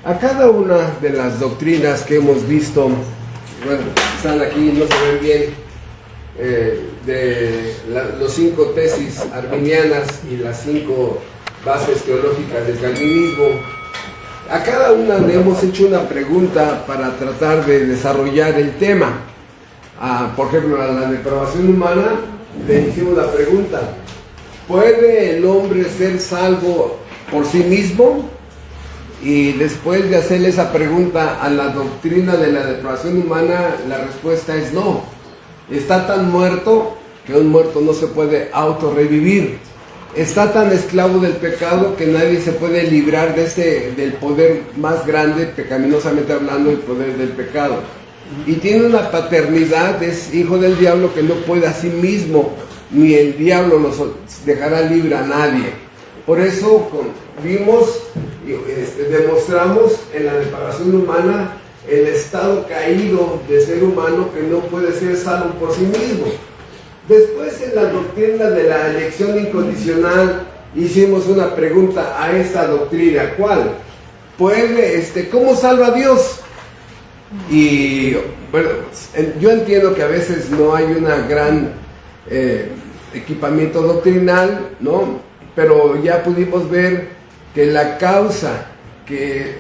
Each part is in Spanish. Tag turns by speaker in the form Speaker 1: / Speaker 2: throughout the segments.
Speaker 1: A cada una de las doctrinas que hemos visto, bueno, están aquí, no se ven bien, los 5 tesis arminianas y las 5 bases teológicas del calvinismo, a cada una le hemos hecho una pregunta para tratar de desarrollar el tema. Por ejemplo, a la depravación humana le hicimos la pregunta: ¿puede el hombre ser salvo por sí mismo? Y después de hacerle esa pregunta a la doctrina de la depravación humana, la respuesta es no. Está tan muerto que un muerto no se puede autorrevivir. Está tan esclavo del pecado que nadie se puede librar del poder más grande, pecaminosamente hablando, el poder del pecado. Y tiene una paternidad, es hijo del diablo, que no puede a sí mismo, ni el diablo nos dejará libre a nadie. Por eso vimos, demostramos en la depravación humana el estado caído de ser humano que no puede ser salvo por sí mismo. Después, en la doctrina de la elección incondicional, hicimos una pregunta a esta doctrina: ¿cuál? ¿Cómo salva Dios? Y bueno, yo entiendo que a veces no hay una gran equipamiento doctrinal, ¿no? Pero ya pudimos ver que la causa que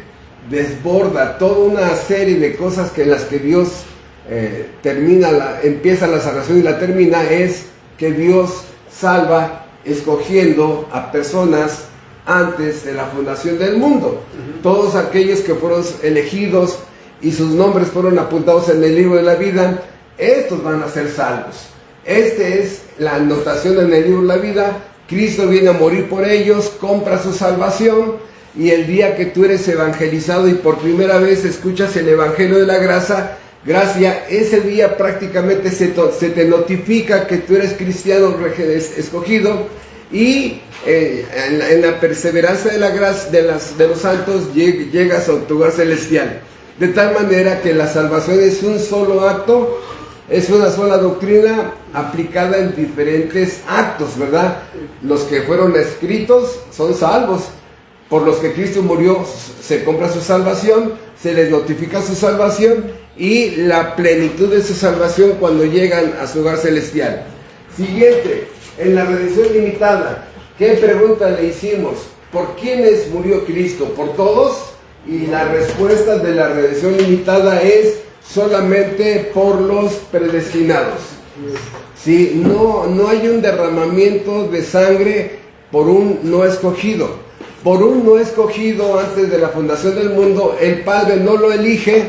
Speaker 1: desborda toda una serie de cosas en las que Dios empieza la salvación y la termina, es que Dios salva escogiendo a personas antes de la fundación del mundo. Todos aquellos que fueron elegidos y sus nombres fueron apuntados en el libro de la vida, estos van a ser salvos. Esta es la anotación en el libro de la vida. Cristo viene a morir por ellos, compra su salvación, y el día que tú eres evangelizado y por primera vez escuchas el evangelio de la gracia, ese día prácticamente se te notifica que tú eres cristiano escogido, y en la perseverancia de la gracia de los santos llegas a tu hogar celestial. De tal manera que la salvación es un solo acto, es una sola doctrina aplicada en diferentes actos, ¿verdad? Los que fueron escritos son salvos. Por los que Cristo murió se compra su salvación, se les notifica su salvación y la plenitud de su salvación cuando llegan a su hogar celestial. Siguiente, en la redención limitada, ¿qué pregunta le hicimos? ¿Por quiénes murió Cristo? ¿Por todos? Y la respuesta de la redención limitada es solamente por los predestinados. ¿Sí? No hay un derramamiento de sangre por un no escogido. Por un no escogido antes de la fundación del mundo, el Padre no lo elige.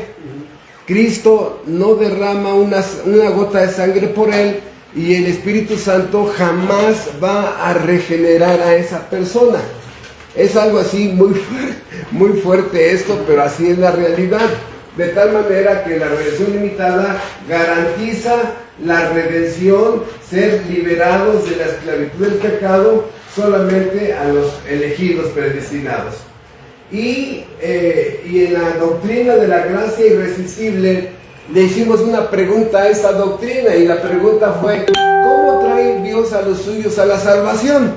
Speaker 1: Cristo no derrama una gota de sangre por él, y el Espíritu Santo jamás va a regenerar a esa persona. Es algo así muy fuerte esto, pero así es la realidad. De tal manera que la redención limitada garantiza la redención, ser liberados de la esclavitud del pecado solamente a los elegidos predestinados. Y en la doctrina de la gracia irresistible le hicimos una pregunta a esta doctrina, y la pregunta fue: ¿cómo trae Dios a los suyos a la salvación?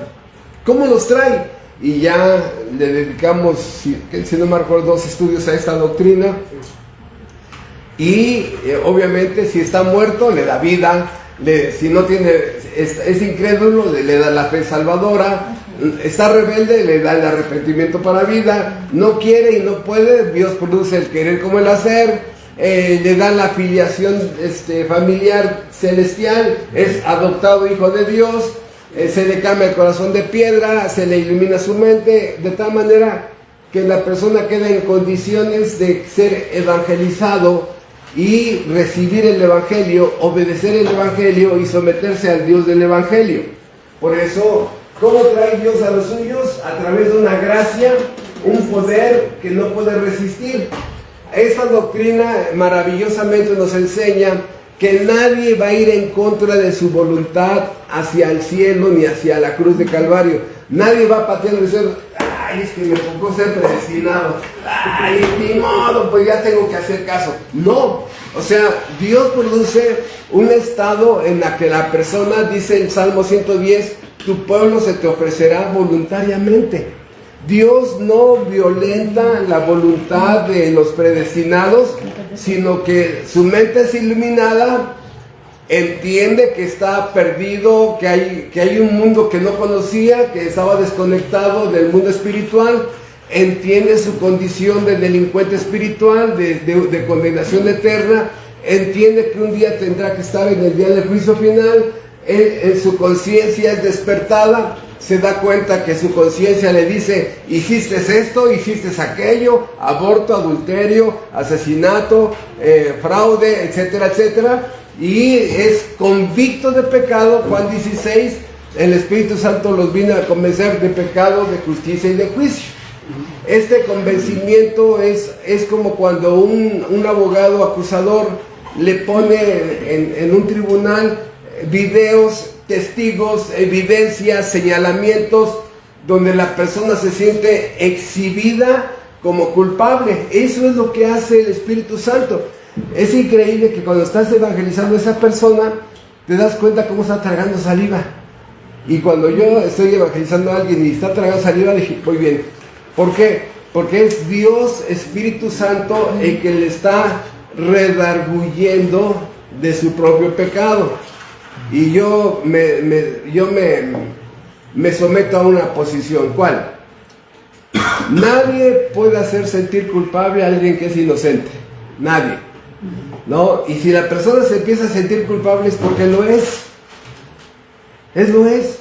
Speaker 1: ¿Cómo los trae? Y ya le dedicamos, si no me acuerdo, 2 estudios a esta doctrina. Y obviamente, si está muerto, le da vida. Si no tiene, es incrédulo, le da la fe salvadora. Está rebelde, le da el arrepentimiento para vida. No quiere y no puede, Dios produce el querer como el hacer. Le da la filiación familiar celestial, es adoptado hijo de Dios. Se le cambia el corazón de piedra, se le ilumina su mente, de tal manera que la persona queda en condiciones de ser evangelizado y recibir el Evangelio, obedecer el Evangelio y someterse al Dios del Evangelio. Por eso, ¿cómo trae Dios a los suyos? A través de una gracia, un poder que no puede resistir. Esta doctrina maravillosamente nos enseña que nadie va a ir en contra de su voluntad hacia el cielo ni hacia la cruz de Calvario. Nadie va a patear y decir: ay, es que me tocó ser predestinado, ay, ni modo, pues ya tengo que hacer caso. No, o sea, Dios produce un estado en la que la persona, dice el Salmo 110, tu pueblo se te ofrecerá voluntariamente. Dios no violenta la voluntad de los predestinados, sino que su mente es iluminada, entiende que está perdido, que hay un mundo que no conocía, que estaba desconectado del mundo espiritual, entiende su condición de delincuente espiritual, de condenación eterna, entiende que un día tendrá que estar en el día del juicio final. En su conciencia es despertada, se da cuenta que su conciencia le dice: hiciste esto, hiciste aquello, aborto, adulterio, asesinato, fraude, etcétera, etcétera, y es convicto de pecado. Juan 16, el Espíritu Santo los vino a convencer de pecado, de justicia y de juicio. Este convencimiento es como cuando un abogado acusador le pone en un tribunal videos, testigos, evidencias, señalamientos, donde la persona se siente exhibida como culpable. Eso es lo que hace el Espíritu Santo. Es increíble que cuando estás evangelizando a esa persona, te das cuenta cómo está tragando saliva. Y cuando yo estoy evangelizando a alguien y está tragando saliva, dije: muy bien. ¿Por qué? Porque es Dios, Espíritu Santo, el que le está redarguyendo de su propio pecado. Y yo me someto a una posición. ¿Cuál? Nadie puede hacer sentir culpable a alguien que es inocente. Nadie. ¿No? Y si la persona se empieza a sentir culpable es porque lo es. Lo es.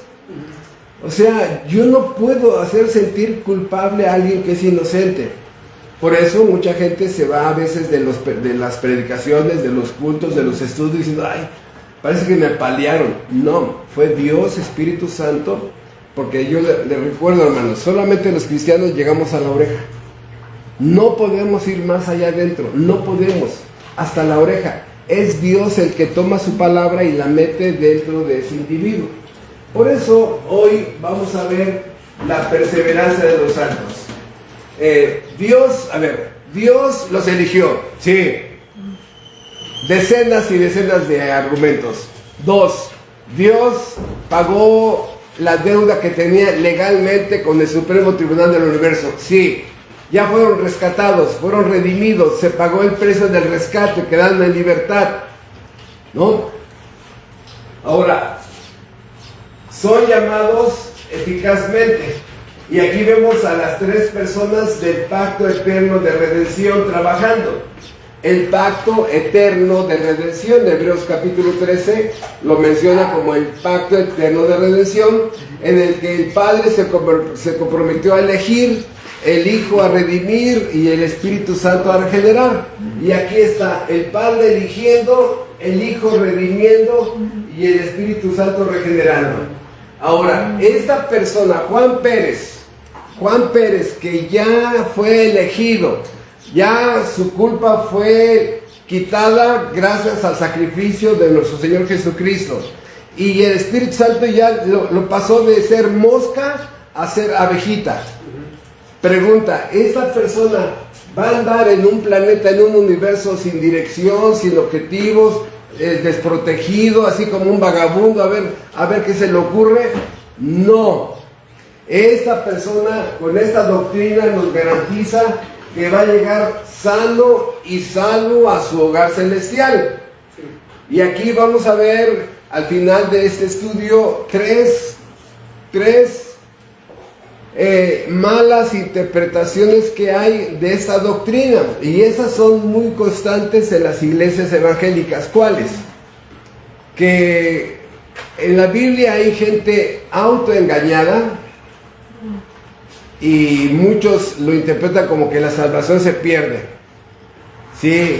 Speaker 1: O sea, yo no puedo hacer sentir culpable a alguien que es inocente. Por eso mucha gente se va a veces de las predicaciones, de los cultos, de los estudios, diciendo: ay, parece que me paliaron. No, fue Dios, Espíritu Santo, porque yo le recuerdo, hermanos, solamente los cristianos llegamos a la oreja. No podemos ir más allá adentro, no podemos, hasta la oreja. Es Dios el que toma su palabra y la mete dentro de ese individuo. Por eso hoy vamos a ver la perseverancia de los santos. Dios los eligió, sí. Decenas y decenas de argumentos. 2, Dios pagó la deuda que tenía legalmente con el Supremo Tribunal del Universo, sí. Ya fueron rescatados, fueron redimidos, se pagó el precio del rescate, quedaron en libertad, ¿no? Ahora, son llamados eficazmente. Y aquí vemos a las 3 personas del pacto eterno de redención trabajando. El pacto eterno de redención, Hebreos capítulo 13 lo menciona como el pacto eterno de redención, en el que el Padre se comprometió a elegir, el Hijo a redimir y el Espíritu Santo a regenerar. Y aquí está el Padre eligiendo, el Hijo redimiendo y el Espíritu Santo regenerando. Ahora, esta persona, Juan Pérez, que ya fue elegido, ya su culpa fue quitada gracias al sacrificio de nuestro Señor Jesucristo, y el Espíritu Santo ya lo pasó de ser mosca a ser abejita. Pregunta: ¿esta persona va a andar en un planeta, en un universo sin dirección, sin objetivos, desprotegido, así como un vagabundo, a ver qué se le ocurre? No. Esta persona con esta doctrina nos garantiza que va a llegar sano y salvo a su hogar celestial. Y aquí vamos a ver al final de este estudio tres malas interpretaciones que hay de esta doctrina, y esas son muy constantes en las iglesias evangélicas. ¿Cuáles? Que en la Biblia hay gente autoengañada y muchos lo interpretan como que la salvación se pierde. Sí,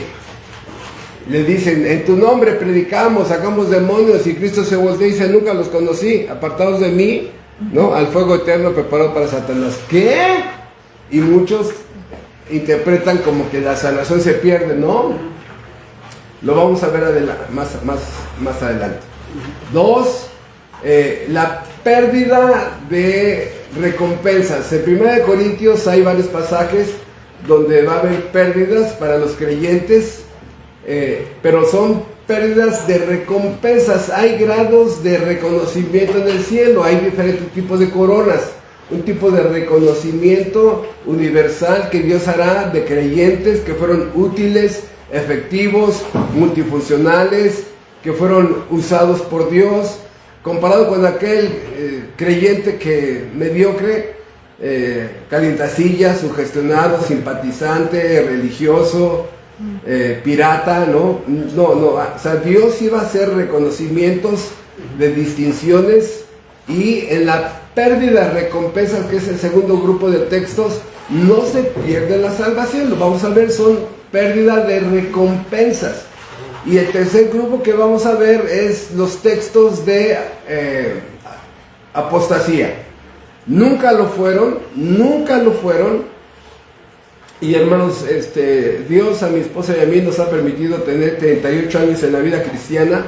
Speaker 1: le dicen: en tu nombre predicamos, sacamos demonios, y Cristo se voltea y dice: nunca los conocí, apartados de mí, ¿no? Al fuego eterno preparado para Satanás. ¿Qué? Y muchos interpretan como que la salvación se pierde, ¿no? Lo vamos a ver más adelante. 2, la pérdida de recompensas. En 1 Corintios hay varios pasajes donde va a haber pérdidas para los creyentes, pero son pérdidas de recompensas. Hay grados de reconocimiento en el cielo, hay diferentes tipos de coronas. un tipo de reconocimiento universal que Dios hará de creyentes que fueron útiles, efectivos, multifuncionales, que fueron usados por Dios, comparado con aquel creyente que mediocre, calientasillas, sugestionado, simpatizante, religioso, pirata, ¿no? O sea, Dios iba a hacer reconocimientos de distinciones, y en la pérdida de recompensas, que es el segundo grupo de textos, no se pierde la salvación. Lo vamos a ver, son pérdida de recompensas. Y el tercer grupo que vamos a ver es los textos de apostasía. Nunca lo fueron. Y hermanos, Dios a mi esposa y a mí nos ha permitido tener 38 años en la vida cristiana,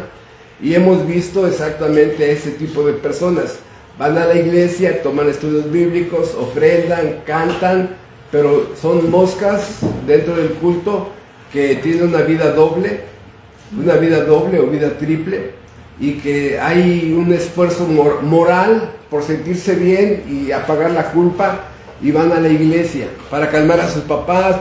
Speaker 1: y hemos visto exactamente ese tipo de personas. Van a la iglesia, toman estudios bíblicos, ofrendan, cantan, pero son moscas dentro del culto que tienen una vida doble o vida triple, y que hay un esfuerzo moral por sentirse bien y apagar la culpa, y van a la iglesia para calmar a sus papás,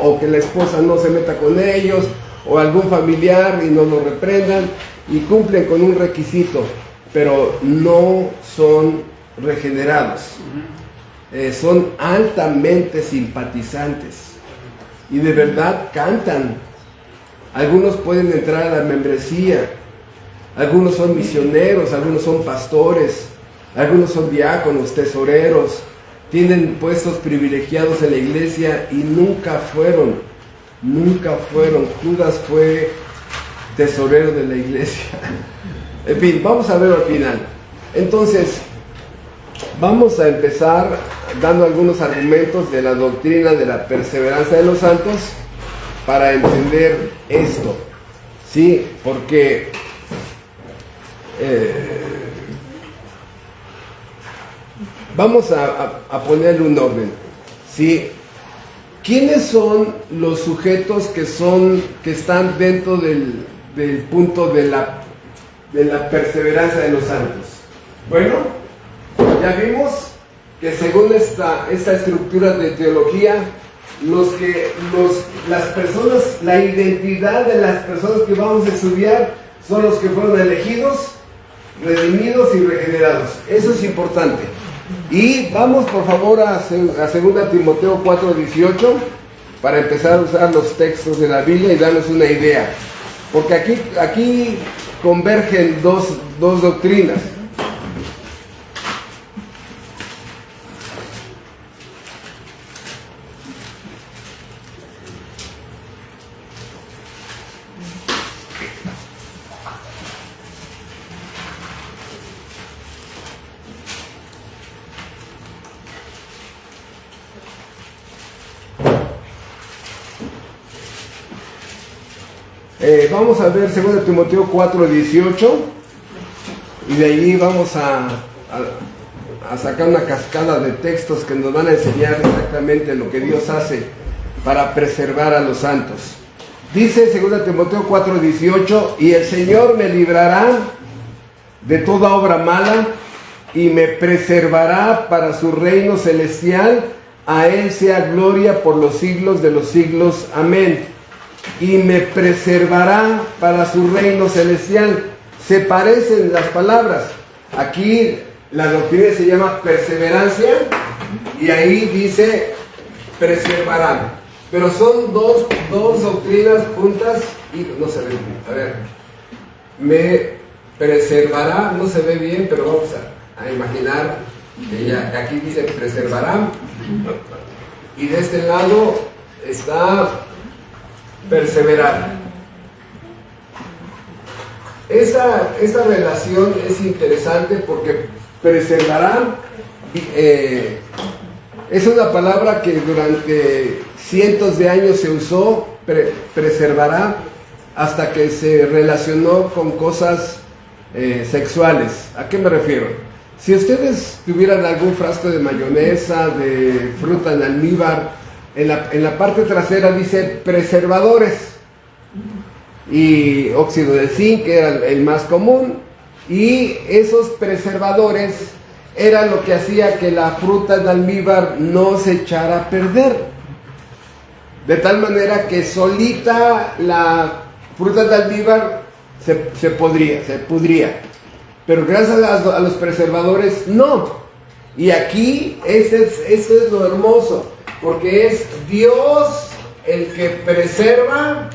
Speaker 1: o que la esposa no se meta con ellos, o algún familiar, y no lo reprendan, y cumplen con un requisito, pero no son regenerados. Son altamente simpatizantes y de verdad cantan. Algunos pueden entrar a la membresía, algunos son misioneros, algunos son pastores, algunos son diáconos, tesoreros, tienen puestos privilegiados en la iglesia y nunca fueron. Judas fue tesorero de la iglesia. En fin, vamos a ver al final. Entonces, vamos a empezar dando algunos argumentos de la doctrina de la perseverancia de los santos para entender esto, ¿sí? Porque vamos a ponerle un orden, ¿sí? ¿Quiénes son los sujetos que están dentro del punto de la perseverancia de los santos? Bueno, ya vimos que según esta estructura de teología, las personas, la identidad de las personas que vamos a estudiar son los que fueron elegidos, redimidos y regenerados. Eso es importante. Y vamos por favor a 2 Timoteo 4:18 para empezar a usar los textos de la Biblia y darnos una idea. Porque aquí convergen dos doctrinas. Vamos a ver 2 Timoteo 4:18 y de ahí vamos a sacar una cascada de textos que nos van a enseñar exactamente lo que Dios hace para preservar a los santos. Dice 2 Timoteo 4:18: y el Señor me librará de toda obra mala y me preservará para su reino celestial. A Él sea gloria por los siglos de los siglos. Amén. Y me preservará para su reino celestial. Se parecen las palabras. Aquí la doctrina se llama perseverancia y ahí dice preservará. Pero son dos doctrinas juntas y no se ve bien. A ver, me preservará, no se ve bien, pero vamos a imaginar que aquí dice preservará y de este lado está perseverar. Esta relación es interesante porque preservará es una palabra que durante cientos de años se usó, preservará, hasta que se relacionó con cosas sexuales. ¿A qué me refiero? Si ustedes tuvieran algún frasco de mayonesa, de fruta en almíbar, en la parte trasera dice preservadores, y óxido de zinc, que era el más común, y esos preservadores era lo que hacía que la fruta de almíbar no se echara a perder. De tal manera que solita la fruta de almíbar se pudría. Pero gracias a los preservadores, no. Y aquí, esto es lo hermoso, porque es Dios el que preserva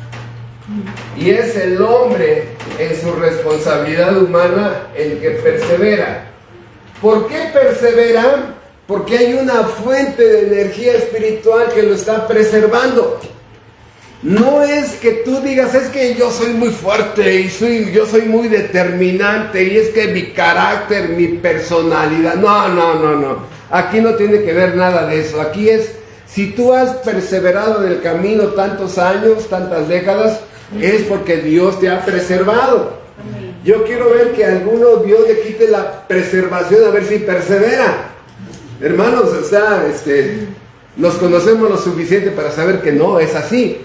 Speaker 1: y es el hombre en su responsabilidad humana el que persevera. ¿Por qué persevera? Porque hay una fuente de energía espiritual que lo está preservando. No es que tú digas, es que yo soy muy fuerte y yo soy muy determinante y es que mi carácter, mi personalidad. No. Aquí no tiene que ver nada de eso. Aquí es, si tú has perseverado en el camino tantos años, tantas décadas, es porque Dios te ha preservado. Yo quiero ver que a alguno Dios le quite la preservación, a ver si persevera. Hermanos, nos conocemos lo suficiente para saber que no es así.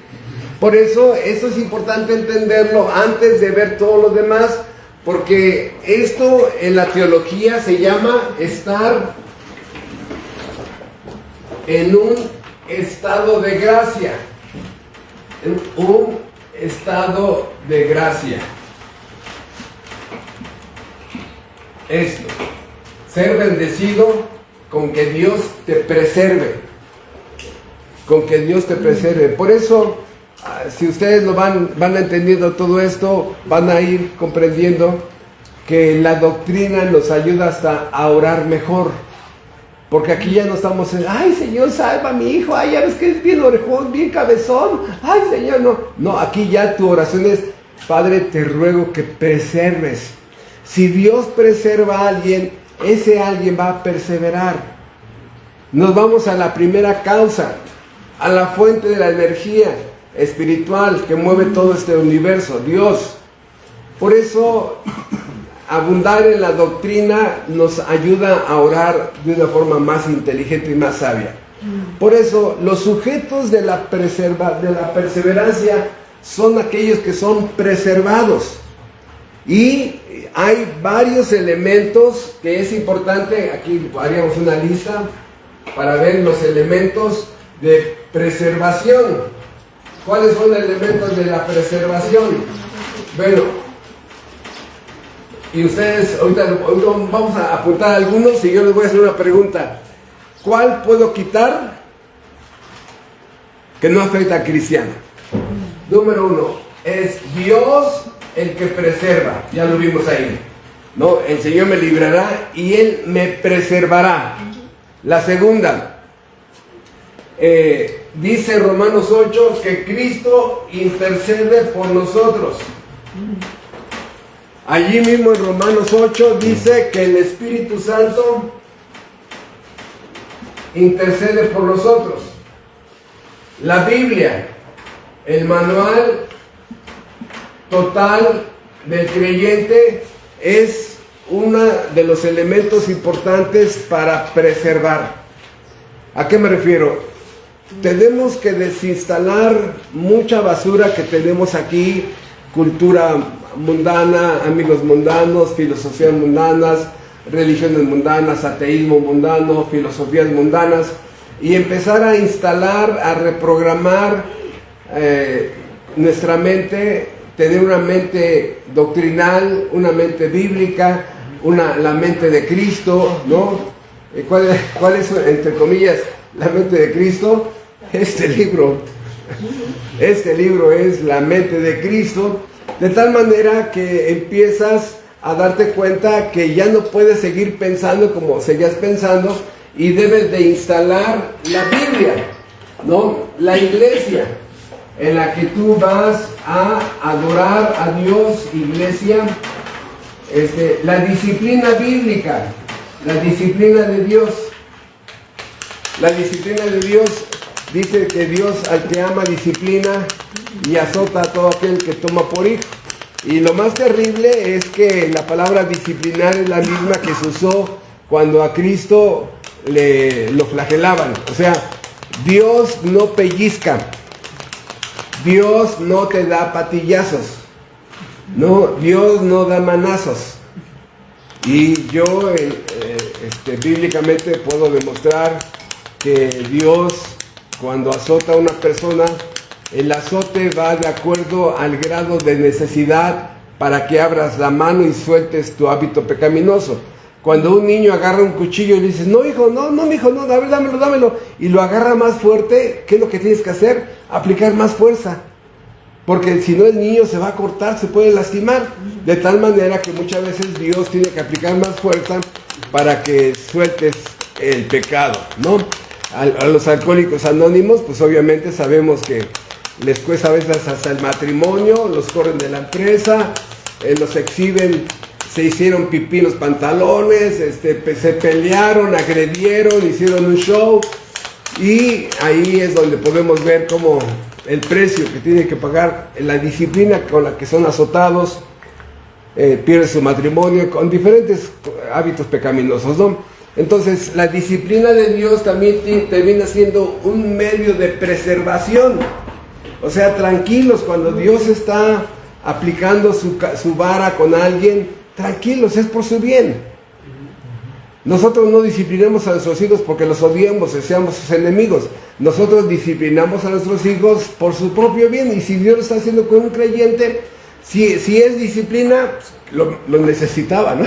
Speaker 1: Por eso, esto es importante entenderlo antes de ver todo lo demás, porque esto en la teología se llama estar en un estado de gracia. En un estado de gracia. Esto, ser bendecido con que Dios te preserve. Con que Dios te preserve. Por eso, si ustedes lo van entendiendo todo esto, van a ir comprendiendo que la doctrina nos ayuda hasta a orar mejor. Porque aquí ya no estamos en, ay Señor, salva a mi hijo, ay ya ves que es bien orejón, bien cabezón, ay Señor, no. No, aquí ya tu oración es, Padre, te ruego que preserves. Si Dios preserva a alguien, ese alguien va a perseverar. Nos vamos a la primera causa, a la fuente de la energía espiritual que mueve todo este universo, Dios. Por eso, abundar en la doctrina nos ayuda a orar de una forma más inteligente y más sabia. Por eso, los sujetos de la perseverancia son aquellos que son preservados. Y hay varios elementos que es importante, aquí haríamos una lista para ver los elementos de preservación. ¿Cuáles son los elementos de la preservación? Bueno, y ustedes, ahorita vamos a apuntar algunos y yo les voy a hacer una pregunta. ¿Cuál puedo quitar que no afecta a cristiano? Número 1, es Dios el que preserva, ya lo vimos ahí, ¿no? El Señor me librará y Él me preservará. La segunda, dice Romanos 8 que Cristo intercede por nosotros. Allí mismo en Romanos 8 dice que el Espíritu Santo intercede por nosotros. La Biblia, el manual total del creyente, es uno de los elementos importantes para preservar. ¿A qué me refiero? Tenemos que desinstalar mucha basura que tenemos aquí, cultura mundana, amigos mundanos, filosofías mundanas, religiones mundanas, ateísmo mundano, filosofías mundanas, y empezar a instalar, a reprogramar nuestra mente, tener una mente doctrinal, una mente bíblica, la mente de Cristo, ¿no? ¿Cuál es, entre comillas, la mente de Cristo? Este libro es la mente de Cristo, de tal manera que empiezas a darte cuenta que ya no puedes seguir pensando como seguías pensando y debes de instalar la Biblia, ¿no? La iglesia en la que tú vas a adorar a Dios, iglesia, la disciplina bíblica, la disciplina de Dios. La disciplina de Dios dice que Dios al que ama disciplina y azota a todo aquel que toma por hijo. Y lo más terrible es que la palabra disciplinar es la misma que se usó cuando a Cristo lo flagelaban. O sea, Dios no pellizca, Dios no te da patillazos, no, Dios no da manazos. Y yo bíblicamente puedo demostrar que Dios, cuando azota a una persona, el azote va de acuerdo al grado de necesidad para que abras la mano y sueltes tu hábito pecaminoso. Cuando un niño agarra un cuchillo y le dices, no hijo, no mijo, no, a ver, dámelo, y lo agarra más fuerte, ¿qué es lo que tienes que hacer? Aplicar más fuerza. Porque si no, el niño se va a cortar, se puede lastimar. De tal manera que muchas veces Dios tiene que aplicar más fuerza para que sueltes el pecado, ¿no? A los alcohólicos anónimos, pues obviamente sabemos que les cuesta a veces hasta el matrimonio, los corren de la empresa, los exhiben, se hicieron pipí en los pantalones, se pelearon, agredieron, hicieron un show, y ahí es donde podemos ver cómo el precio que tiene que pagar, la disciplina con la que son azotados, pierden su matrimonio con diferentes hábitos pecaminosos, ¿no? Entonces la disciplina de Dios también termina siendo un medio de preservación. O sea, tranquilos, cuando Dios está aplicando su vara con alguien, tranquilos, es por su bien. Nosotros no disciplinamos a nuestros hijos porque los odiemos y seamos sus enemigos. Nosotros disciplinamos a nuestros hijos por su propio bien. Y si Dios lo está haciendo con un creyente, si es disciplina, lo necesitaba, ¿no?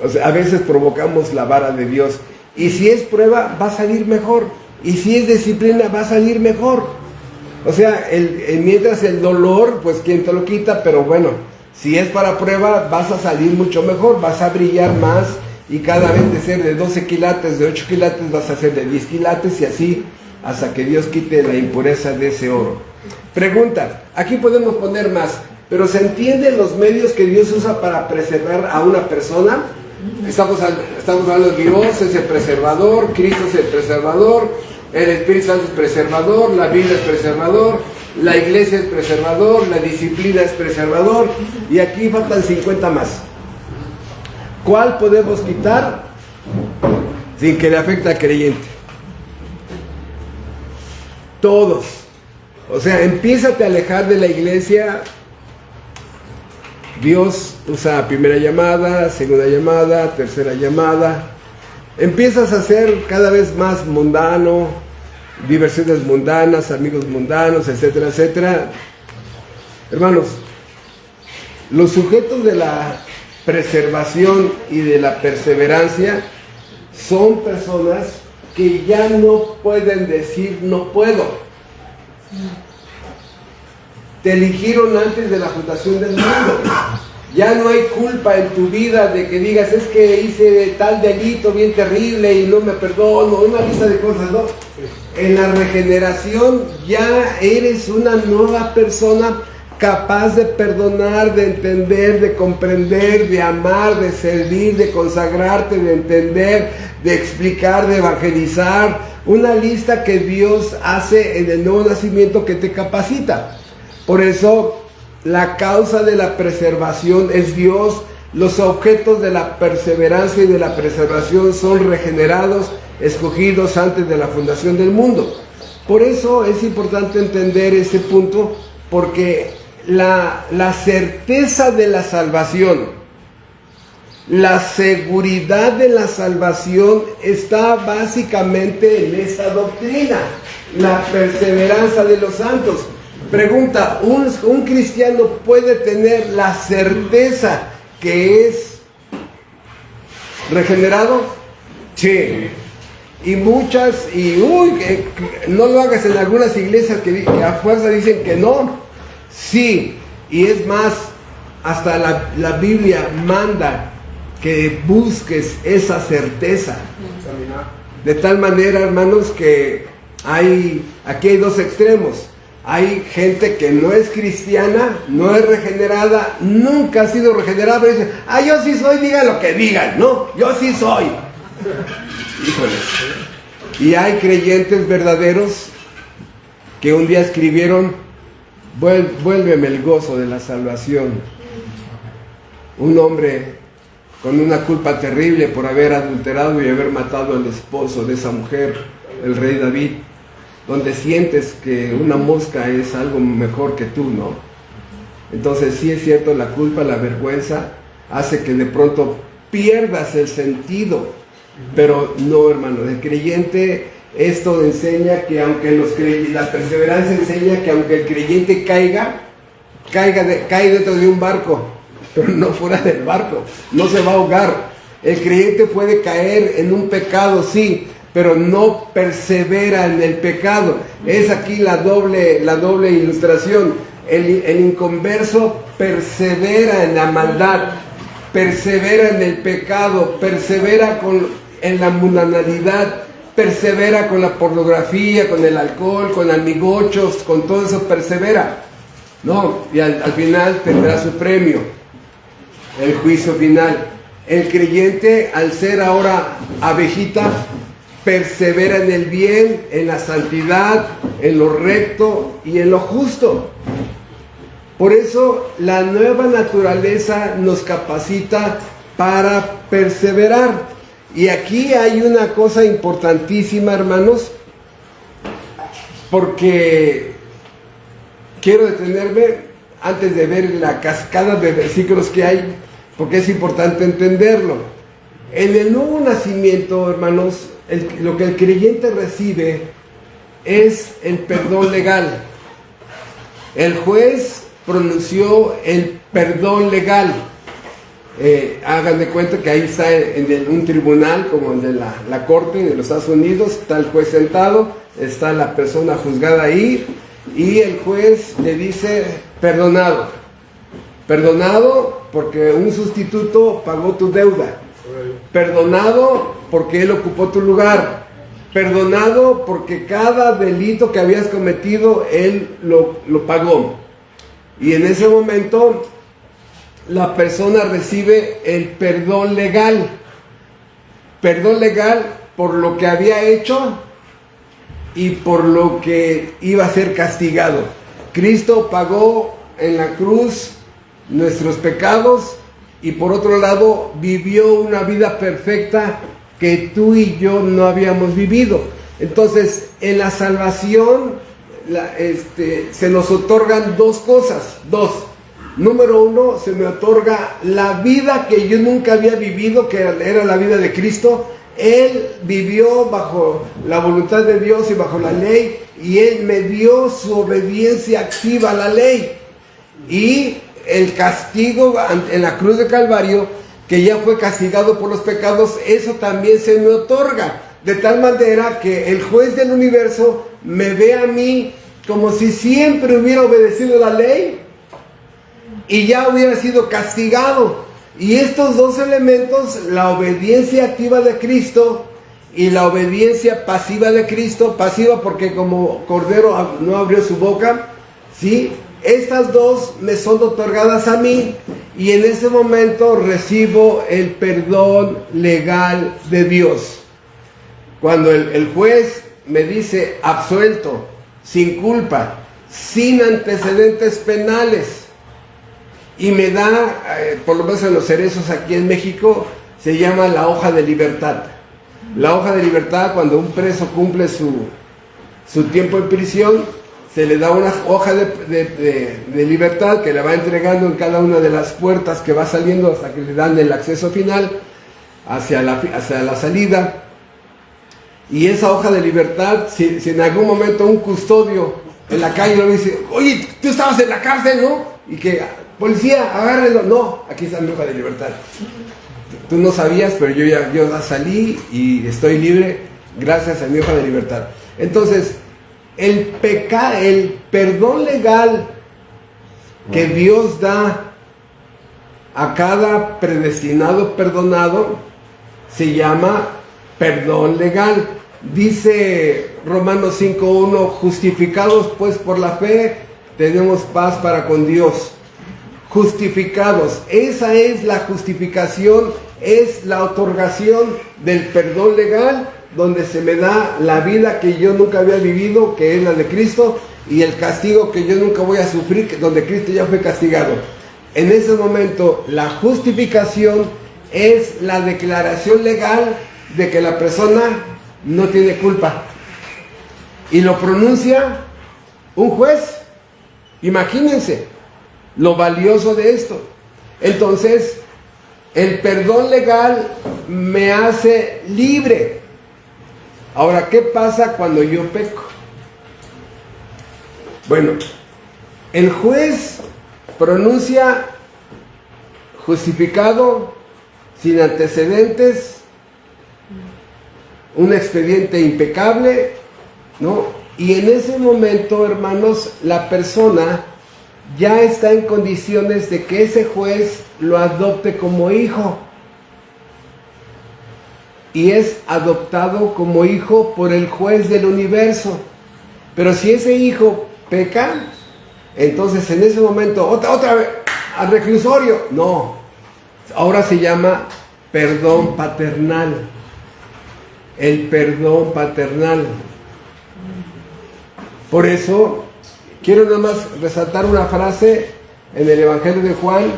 Speaker 1: O sea, a veces provocamos la vara de Dios. Y si es prueba, va a salir mejor. Y si es disciplina, va a salir mejor. O sea, mientras el dolor, pues ¿quién te lo quita? Pero bueno, si es para prueba, vas a salir mucho mejor, vas a brillar más, y cada vez de ser de 12 quilates, de 8 quilates, vas a ser de 10 quilates, y así hasta que Dios quite la impureza de ese oro. Pregunta, aquí podemos poner más, pero ¿se entienden los medios que Dios usa para preservar a una persona? Estamos hablando de Dios, es el preservador, Cristo es el preservador, el Espíritu Santo es preservador, la Biblia es preservador, la iglesia es preservador, la disciplina es preservador, y aquí faltan 50 más. ¿Cuál podemos quitar sin que le afecte al creyente? Todos. O sea, empiézate a alejar de la iglesia. Dios usa primera llamada, segunda llamada, tercera llamada. Empiezas a ser cada vez más mundano, diversiones mundanas, amigos mundanos, etcétera, etcétera. Hermanos, los sujetos de la preservación y de la perseverancia son personas que ya no pueden decir no puedo. Te eligieron antes de la fundación del mundo. Ya no hay culpa en tu vida de que digas, es que hice tal delito bien terrible y no me perdono, una lista de cosas, ¿no? En la regeneración ya eres una nueva persona capaz de perdonar, de entender, de comprender, de amar, de servir, de consagrarte, de entender, de explicar, de evangelizar. Una lista que Dios hace en el nuevo nacimiento que te capacita. Por eso la causa de la preservación es Dios. Los objetos de la perseverancia y de la preservación son regenerados, escogidos antes de la fundación del mundo. Por eso es importante entender este punto, porque la certeza de la salvación, la seguridad de la salvación está básicamente en esta doctrina, la perseverancia de los santos. Pregunta, ¿un cristiano puede tener la certeza que es regenerado? Sí. Y muchas, no lo hagas en algunas iglesias que a fuerza dicen que no. Sí, y es más, hasta la Biblia manda que busques esa certeza. De tal manera, hermanos, que aquí hay dos extremos. Hay gente que no es cristiana, no es regenerada, nunca ha sido regenerada, pero dice, yo sí soy, digan lo que digan, no, yo sí soy. Híjole. Y hay creyentes verdaderos que un día escribieron, vuélveme el gozo de la salvación. Un hombre con una culpa terrible por haber adulterado y haber matado al esposo de esa mujer, el rey David, donde sientes que una mosca es algo mejor que tú, ¿no? Entonces sí es cierto, la culpa, la vergüenza hace que de pronto pierdas el sentido. Pero no, hermano, el creyente, esto enseña que aunque la perseverancia enseña que aunque el creyente cae dentro de un barco, pero no fuera del barco, no se va a ahogar. El creyente puede caer en un pecado, sí, pero no persevera en el pecado. Es aquí la doble ilustración. El inconverso persevera en la maldad, persevera en el pecado, persevera en la mundanalidad, persevera con la pornografía, con el alcohol, con amigochos, con todo eso persevera. No, y al final tendrá su premio, el juicio final. El creyente, al ser ahora abejita, persevera en el bien, en la santidad, en lo recto y en lo justo. Por eso la nueva naturaleza nos capacita para perseverar. Y aquí hay una cosa importantísima, hermanos, porque quiero detenerme antes de ver la cascada de versículos que hay, porque es importante entenderlo. En el nuevo nacimiento, hermanos, lo que el creyente recibe es el perdón legal. El juez pronunció el perdón legal. Hagan de cuenta que ahí está un tribunal como el de la corte de los Estados Unidos, está el juez sentado, está la persona juzgada ahí, y el juez le dice perdonado porque un sustituto pagó tu deuda, perdonado porque él ocupó tu lugar, perdonado porque cada delito que habías cometido él lo pagó. Y en ese momento la persona recibe el perdón legal por lo que había hecho y por lo que iba a ser castigado. Cristo pagó en la cruz nuestros pecados y por otro lado vivió una vida perfecta que tú y yo no habíamos vivido. Entonces, en la salvación se nos otorgan dos cosas. Número uno, se me otorga la vida que yo nunca había vivido, que era la vida de Cristo. Él vivió bajo la voluntad de Dios y bajo la ley, y Él me dio su obediencia activa a la ley. Y el castigo en la cruz de Calvario, que ya fue castigado por los pecados, eso también se me otorga. De tal manera que el juez del universo me ve a mí como si siempre hubiera obedecido la ley y ya hubiera sido castigado. Y estos dos elementos, la obediencia activa de Cristo y la obediencia pasiva de Cristo, pasiva porque como cordero no abrió su boca, ¿sí? Estas dos me son otorgadas a mí, y en ese momento recibo el perdón legal de Dios. Cuando el juez me dice absuelto, sin culpa, sin antecedentes penales, y me da, por lo menos en los cerezos aquí en México, se llama la hoja de libertad. La hoja de libertad, cuando un preso cumple su tiempo en prisión, se le da una hoja de libertad que le va entregando en cada una de las puertas que va saliendo hasta que le dan el acceso final hacia la salida. Y esa hoja de libertad, si en algún momento un custodio en la calle le dice, oye, tú estabas en la cárcel, ¿no? Y que, policía, agárrenlo. No, aquí está mi hoja de libertad. Tú no sabías, pero yo ya salí y estoy libre gracias a mi hoja de libertad. Entonces, el perdón legal que Dios da a cada predestinado perdonado se llama perdón legal. Dice Romanos 5:1, justificados pues por la fe, tenemos paz para con Dios. Justificados, esa es la justificación, es la otorgación del perdón legal, donde se me da la vida que yo nunca había vivido, que es la de Cristo, y el castigo que yo nunca voy a sufrir, donde Cristo ya fue castigado. En ese momento, la justificación es la declaración legal de que la persona no tiene culpa. Y lo pronuncia un juez. Imagínense lo valioso de esto. Entonces, El perdón legal me hace libre. Ahora, ¿qué pasa cuando yo peco? Bueno, el juez pronuncia justificado, sin antecedentes, un expediente impecable, ¿no? Y en ese momento, hermanos, la persona ya está en condiciones de que ese juez lo adopte como hijo. Y es adoptado como hijo por el juez del universo. Pero si ese hijo peca, entonces en ese momento, otra vez, al reclusorio. No, ahora se llama perdón paternal. El perdón paternal. Por eso, quiero nada más resaltar una frase en el Evangelio de Juan,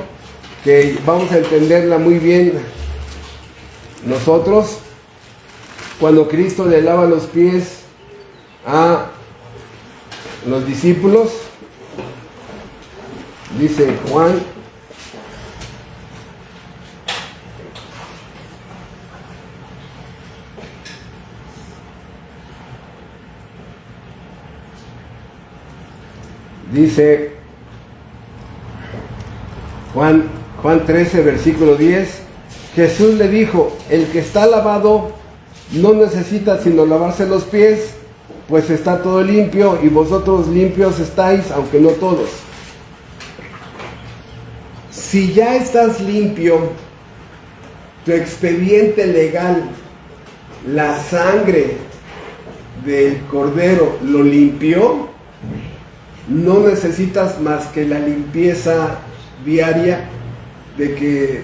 Speaker 1: que vamos a entenderla muy bien nosotros. Cuando Cristo le lava los pies a los discípulos, dice Juan, dice Juan 13, versículo 10, Jesús le dijo, el que está lavado no necesita sino lavarse los pies, pues está todo limpio, y vosotros limpios estáis, aunque no todos. Si ya estás limpio, tu expediente legal, la sangre del Cordero lo limpió, no necesitas más que la limpieza diaria de que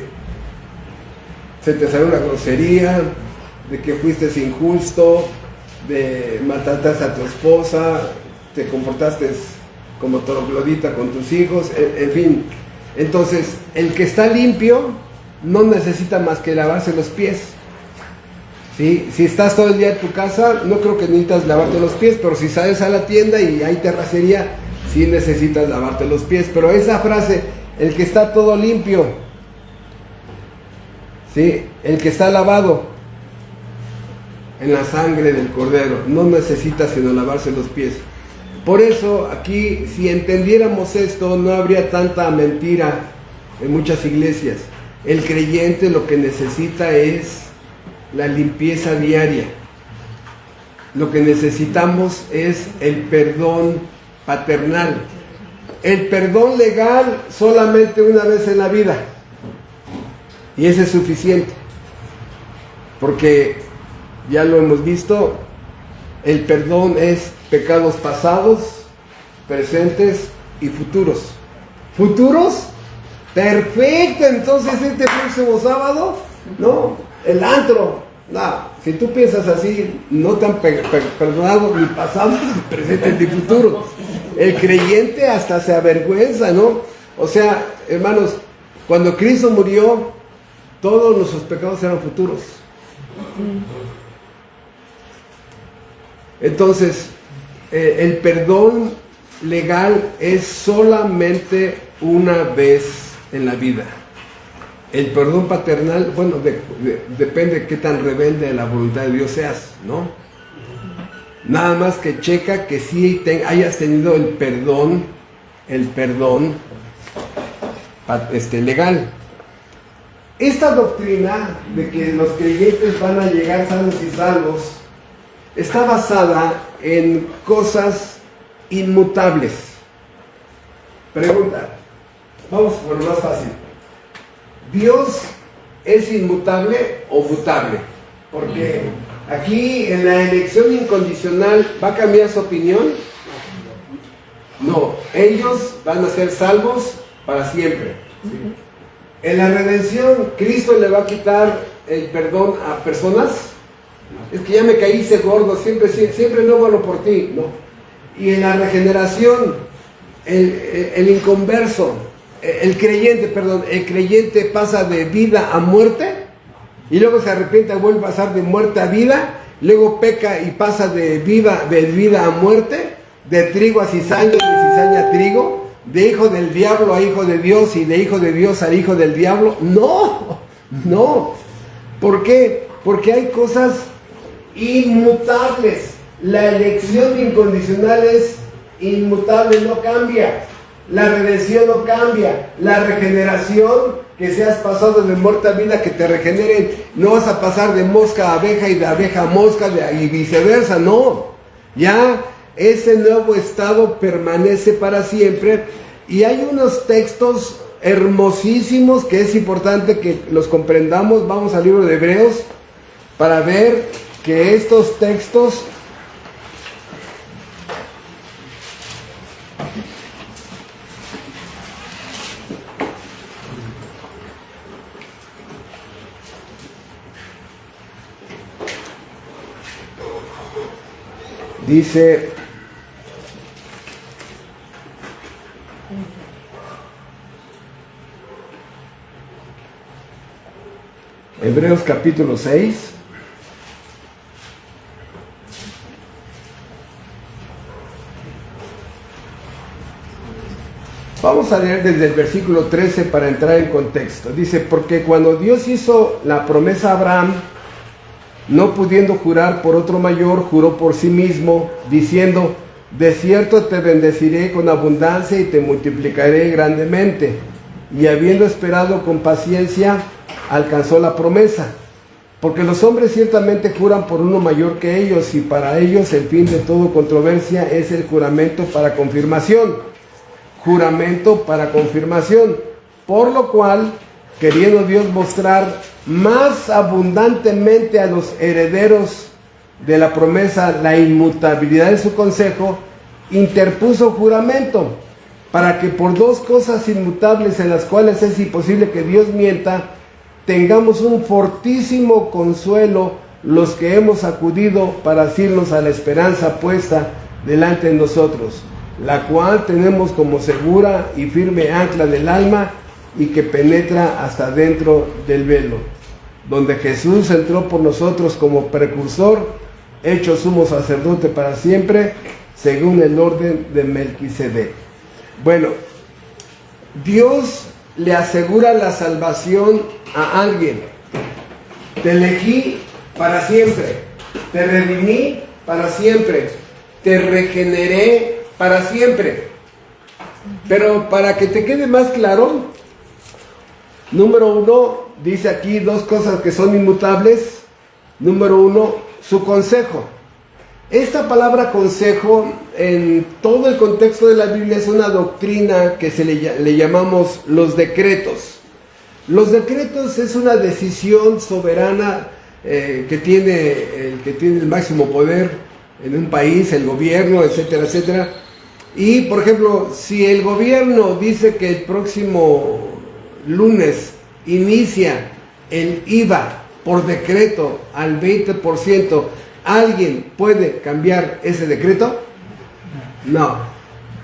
Speaker 1: se te salió una grosería, de que fuiste injusto, de maltrataste a tu esposa, te comportaste como troglodita con tus hijos, en fin. Entonces, el que está limpio no necesita más que lavarse los pies. ¿Sí? Si estás todo el día en tu casa, no creo que necesitas lavarte los pies, pero si sales a la tienda y hay terracería, sí necesitas lavarte los pies. Pero esa frase, el que está todo limpio, ¿sí? El que está lavado en la sangre del Cordero, no necesita sino lavarse los pies. Por eso aquí, si entendiéramos esto, no habría tanta mentira en muchas iglesias. El creyente lo que necesita es la limpieza diaria. Lo que necesitamos es el perdón paternal. El perdón legal solamente una vez en la vida, y ese es suficiente, porque ya lo hemos visto, el perdón es pecados pasados, presentes y futuros. ¿Futuros? Perfecto, entonces este próximo sábado, ¿no? El antro. No, si tú piensas así, no te han perdonado ni pasados, ni presentes ni futuros. El creyente hasta se avergüenza, ¿no? O sea, hermanos, cuando Cristo murió, todos nuestros pecados eran futuros. Entonces, el perdón legal es solamente una vez en la vida. El perdón paternal, bueno, depende de qué tan rebelde a la voluntad de Dios seas, ¿no? Nada más que checa que sí hayas tenido el perdón legal. Esta doctrina de que los creyentes van a llegar sanos y salvos está basada en cosas inmutables. Pregunta, vamos por lo más fácil. ¿Dios es inmutable o mutable? Porque aquí en la elección incondicional, ¿va a cambiar su opinión? No, ellos van a ser salvos para siempre. En la redención, ¿Cristo le va a quitar el perdón a personas? Es que ya me caíste gordo, siempre no vuelo por ti, ¿no? Y en la regeneración, el inconverso, el creyente pasa de vida a muerte, y luego se arrepiente y vuelve a pasar de muerte a vida, luego peca y pasa de vida a muerte, de trigo a cizaña, de cizaña a trigo, de hijo del diablo a hijo de Dios, y de hijo de Dios al hijo del diablo. No, No. ¿Por qué? Porque hay cosas inmutables. La elección incondicional es inmutable, no cambia. La redención no cambia. La regeneración, que seas pasado de muerte a vida, que te regeneren. No vas a pasar de mosca a abeja y de abeja a mosca y viceversa, no. Ya ese nuevo estado permanece para siempre. Y hay unos textos hermosísimos que es importante que los comprendamos. Vamos al libro de Hebreos para ver que estos textos dice: Hebreos capítulo 6. Vamos a leer desde el versículo 13 para entrar en contexto. Dice: porque cuando Dios hizo la promesa a Abraham, no pudiendo jurar por otro mayor, juró por sí mismo, diciendo: de cierto te bendeciré con abundancia y te multiplicaré grandemente. Y habiendo esperado con paciencia, alcanzó la promesa. Porque los hombres ciertamente juran por uno mayor que ellos, y para ellos el fin de toda controversia es el juramento para confirmación. Juramento para confirmación. Por lo cual, queriendo Dios mostrar más abundantemente a los herederos de la promesa la inmutabilidad de su consejo, interpuso juramento, para que por dos cosas inmutables en las cuales es imposible que Dios mienta, tengamos un fortísimo consuelo los que hemos acudido para asirnos a la esperanza puesta delante de nosotros, la cual tenemos como segura y firme ancla del alma, y que penetra hasta dentro del velo, donde Jesús entró por nosotros como precursor, hecho sumo sacerdote para siempre, según el orden de Melquisedec. Bueno, Dios le asegura la salvación a alguien. Te elegí para siempre, te redimí para siempre, te regeneré para siempre. Pero para que te quede más claro, número uno, dice aquí dos cosas que son inmutables. Número uno, su consejo. Esta palabra consejo, en todo el contexto de la Biblia, es una doctrina que le llamamos los decretos. Los decretos es una decisión soberana que tiene el máximo poder en un país, el gobierno, etcétera, etcétera. Y, por ejemplo, si el gobierno dice que el próximo lunes inicia el IVA por decreto al 20%, ¿alguien puede cambiar ese decreto? No,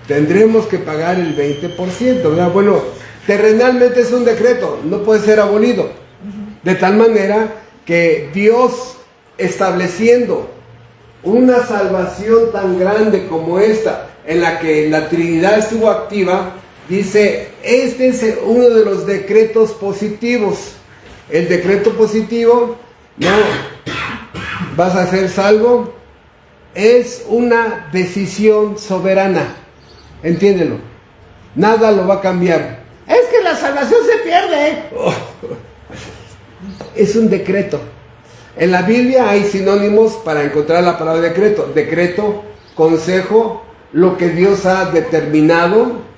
Speaker 1: tendremos que pagar el 20%, ¿verdad? Bueno, terrenalmente es un decreto, no puede ser abolido. De tal manera que Dios, estableciendo una salvación tan grande como esta, en la que la Trinidad estuvo activa, dice: este es uno de los decretos positivos. El decreto positivo, no, vas a ser salvo, es una decisión soberana. Entiéndelo. Nada lo va a cambiar. Es que la salvación se pierde. Es un decreto. En la Biblia hay sinónimos para encontrar la palabra decreto. Decreto, consejo, lo que Dios ha determinado.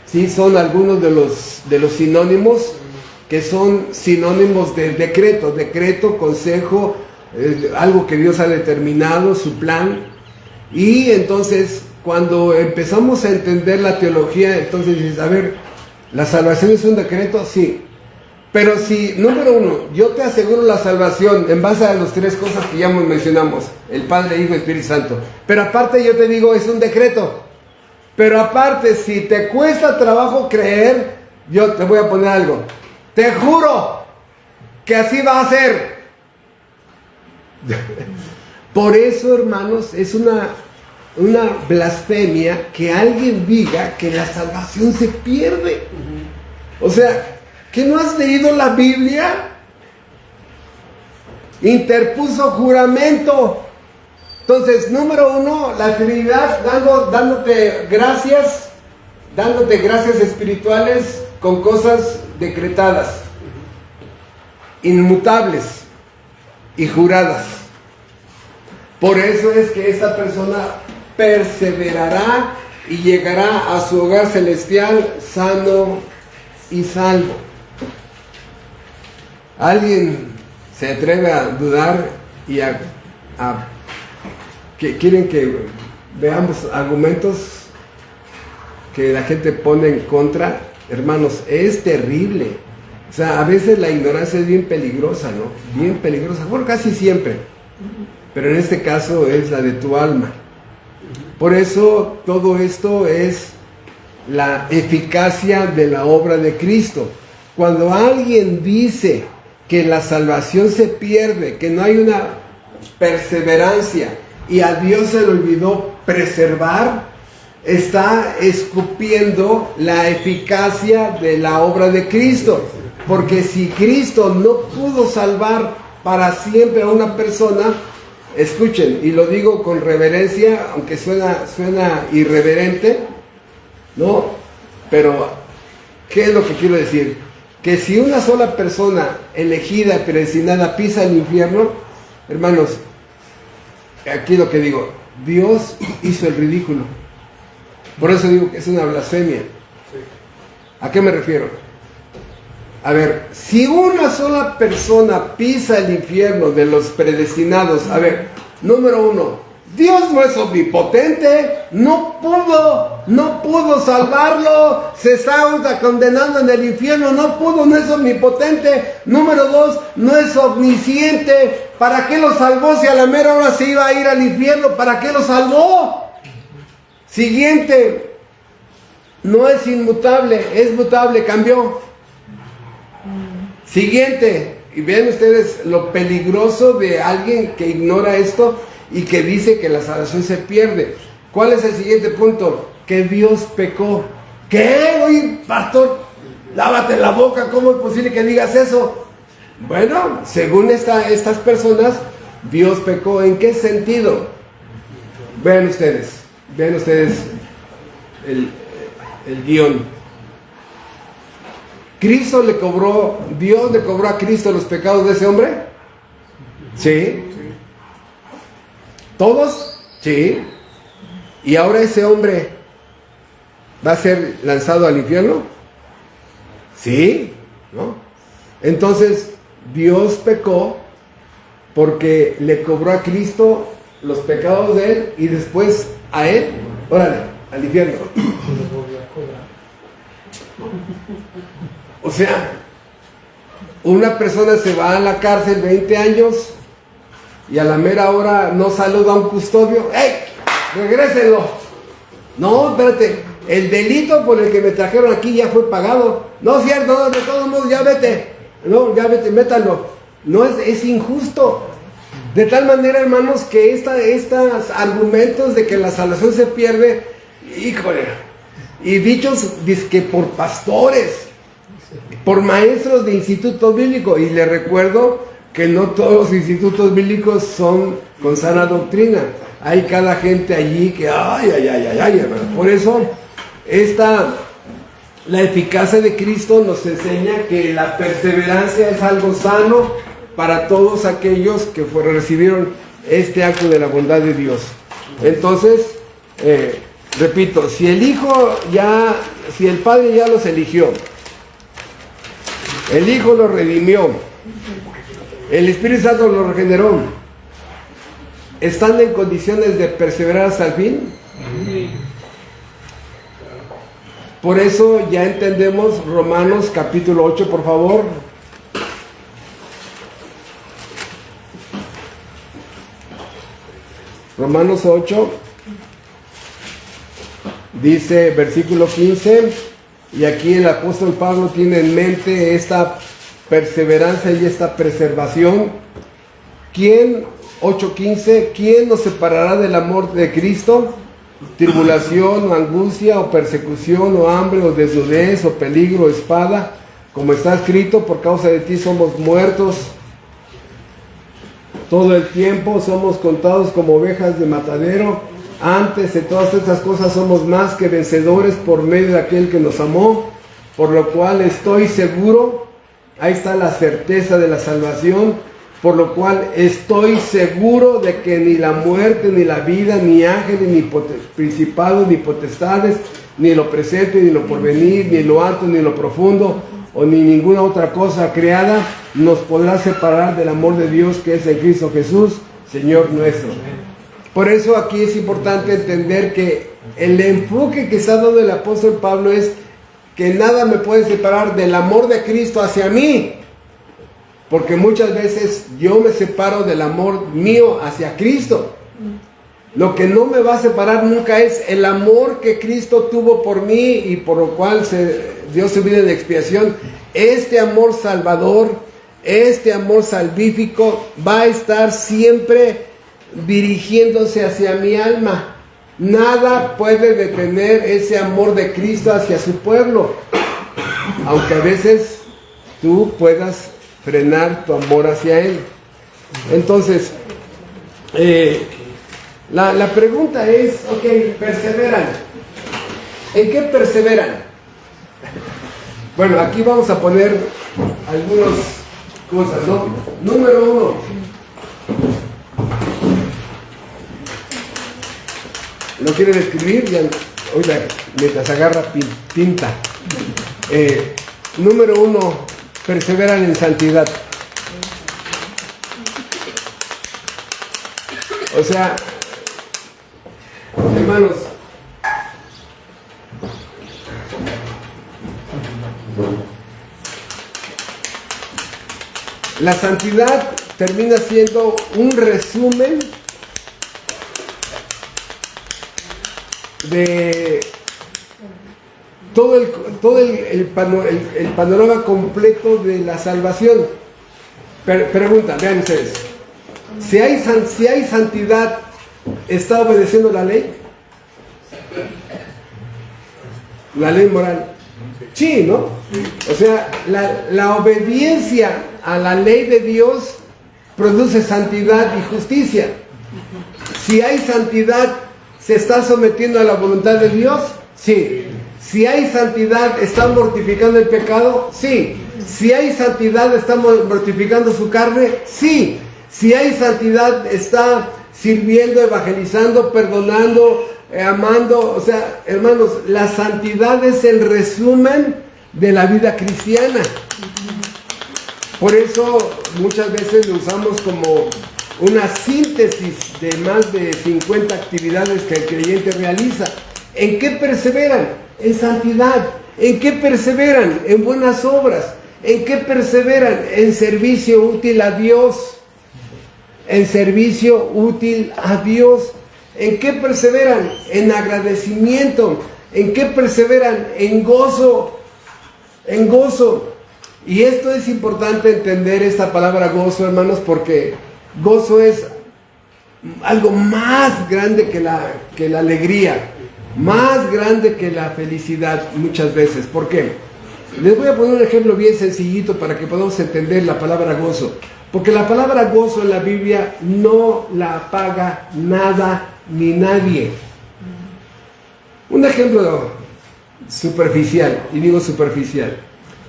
Speaker 1: Sí, son algunos de los sinónimos que son sinónimos de decreto. Decreto, consejo, algo que Dios ha determinado, su plan. Y entonces, cuando empezamos a entender la teología, entonces dices: a ver, ¿la salvación es un decreto? Sí. Pero si, número uno, yo te aseguro la salvación en base a las tres cosas que ya mencionamos: el Padre, Hijo y Espíritu Santo. Pero aparte yo te digo, es un decreto. Pero aparte, si te cuesta trabajo creer, yo te voy a poner algo. Te juro que así va a ser. Por eso, hermanos, es una blasfemia que alguien diga que la salvación se pierde. O sea, ¿que no has leído la Biblia? interpuso juramento. Entonces, número uno, la Trinidad dándote gracias espirituales con cosas decretadas, inmutables y juradas. Por eso es que esta persona perseverará y llegará a su hogar celestial sano y salvo. ¿Alguien se atreve a dudar y que quieren que veamos argumentos que la gente pone en contra? Hermanos, es terrible. O sea, a veces la ignorancia es bien peligrosa, ¿no? Bien peligrosa. Bueno, casi siempre. Pero en este caso es la de tu alma. Por eso todo esto es la eficacia de la obra de Cristo. Cuando alguien dice que la salvación se pierde, que no hay una perseverancia y a Dios se le olvidó preservar, está escupiendo la eficacia de la obra de Cristo. Porque si Cristo no pudo salvar para siempre a una persona, escuchen, y lo digo con reverencia, aunque suena irreverente, ¿no? Pero, ¿qué es lo que quiero decir? Que si una sola persona elegida, predestinada, pisa el infierno, hermanos, aquí lo que digo, Dios hizo el ridículo. Por eso digo que es una blasfemia. ¿A qué me refiero? A ver, si una sola persona pisa el infierno de los predestinados, a ver, número uno, Dios no es omnipotente, no pudo salvarlo, se está condenando en el infierno, no es omnipotente. Número dos, no es omnisciente. ¿Para qué lo salvó si a la mera hora se iba a ir al infierno? ¿Para qué lo salvó? Siguiente, no es inmutable, es mutable, cambió. Siguiente, y vean ustedes lo peligroso de alguien que ignora esto y que dice que la salvación se pierde. ¿Cuál es el siguiente punto? Que Dios pecó. ¿Qué? Oye, pastor, lávate la boca, ¿cómo es posible que digas eso? Bueno, según estas personas, Dios pecó. ¿En qué sentido? Vean ustedes el guión. Dios le cobró a Cristo los pecados de ese hombre. ¿Sí? ¿Todos? Sí. ¿Y ahora ese hombre va a ser lanzado al infierno? Sí, ¿no? Entonces, Dios pecó porque le cobró a Cristo los pecados de él y después a él, órale, al infierno. O sea, una persona se va a la cárcel 20 años y a la mera hora no saluda a un custodio. ¡Ey! ¡Regrésenlo! No, espérate, el delito por el que me trajeron aquí ya fue pagado. No es cierto, no, de todos modos, ya vete. No, ya vete, métalo. No, es injusto. De tal manera, hermanos, que estos argumentos de que la salvación se pierde, híjole, y dichos dizque por pastores, por maestros de instituto bíblico, y les recuerdo que no todos los institutos bíblicos son con sana doctrina. Hay cada gente allí que, hermano. Por eso, la eficacia de Cristo nos enseña que la perseverancia es algo sano para todos aquellos que recibieron este acto de la bondad de Dios. Entonces, repito, si el Padre ya los eligió, el Hijo los redimió, el Espíritu Santo los regeneró, ¿están en condiciones de perseverar hasta el fin? Por eso ya entendemos Romanos capítulo 8, por favor. Romanos 8, dice versículo 15, y aquí el apóstol Pablo tiene en mente esta perseverancia y esta preservación. 8:15, ¿quién nos separará del amor de Cristo? Tribulación, o angustia, o persecución, o hambre, o desnudez, o peligro, o espada, como está escrito, por causa de ti somos muertos todo el tiempo, somos contados como ovejas de matadero. Antes de todas estas cosas somos más que vencedores por medio de aquel que nos amó, por lo cual estoy seguro, ahí está la certeza de la salvación, por lo cual estoy seguro de que ni la muerte, ni la vida, ni ángeles, ni principados, ni potestades, ni lo presente, ni lo porvenir, ni lo alto, ni lo profundo, o ni ninguna otra cosa creada nos podrá separar del amor de Dios que es en Cristo Jesús, Señor nuestro. Por eso aquí es importante entender que el enfoque que está dando el apóstol Pablo es que nada me puede separar del amor de Cristo hacia mí, porque muchas veces yo me separo del amor mío hacia Cristo. Lo que no me va a separar nunca es el amor que Cristo tuvo por mí y por lo cual dio su vida en expiación. Este amor salvador, este amor salvífico va a estar siempre dirigiéndose hacia mi alma. Nada puede detener ese amor de Cristo hacia su pueblo, aunque a veces tú puedas frenar tu amor hacia Él. Entonces, la pregunta es, ok, perseveran. ¿En qué perseveran? Bueno, aquí vamos a poner algunas cosas, ¿no? Número 1. ¿Lo quieren escribir? Ya, oiga, mientras agarra tinta. Número 1, perseveran en santidad. O sea, hermanos, la santidad termina siendo un resumen de todo el panorama completo de la salvación. Pregunta, vean ustedes, si hay santidad, ¿está obedeciendo la ley? La ley moral. Sí, ¿no? O sea, la obediencia a la ley de Dios produce santidad y justicia. Si hay santidad, ¿se está sometiendo a la voluntad de Dios? Sí. Si hay santidad, ¿está mortificando el pecado? Sí. Si hay santidad, ¿está mortificando su carne? Sí. Si hay santidad, ¿está sirviendo, evangelizando, perdonando, amando? O sea, hermanos, la santidad es el resumen de la vida cristiana. Por eso muchas veces lo usamos como una síntesis de más de 50 actividades que el creyente realiza. ¿En qué perseveran? En santidad. ¿En qué perseveran? En buenas obras. ¿En qué perseveran? En servicio útil a Dios. En servicio útil a Dios. ¿En qué perseveran? En agradecimiento. ¿En qué perseveran? En gozo. En gozo. Y esto es importante entender esta palabra gozo, hermanos, porque gozo es algo más grande que la alegría, más grande que la felicidad muchas veces. ¿Por qué? Les voy a poner un ejemplo bien sencillito para que podamos entender la palabra gozo. Porque la palabra gozo en la Biblia no la paga nada ni nadie. Un ejemplo superficial, y digo superficial.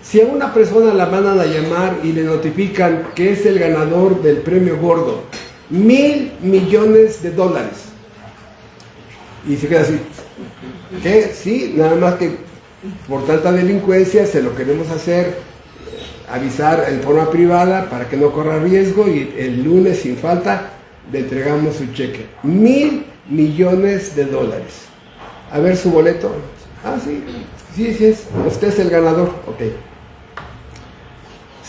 Speaker 1: Si a una persona la mandan a llamar y le notifican que es el ganador del premio gordo, $1,000 millones, y se queda así, ¿qué? Sí, nada más que por tanta delincuencia se lo queremos hacer, avisar en forma privada para que no corra riesgo, y el lunes sin falta le entregamos su cheque. $1,000 millones. A ver su boleto. Ah, sí, usted es el ganador. Ok.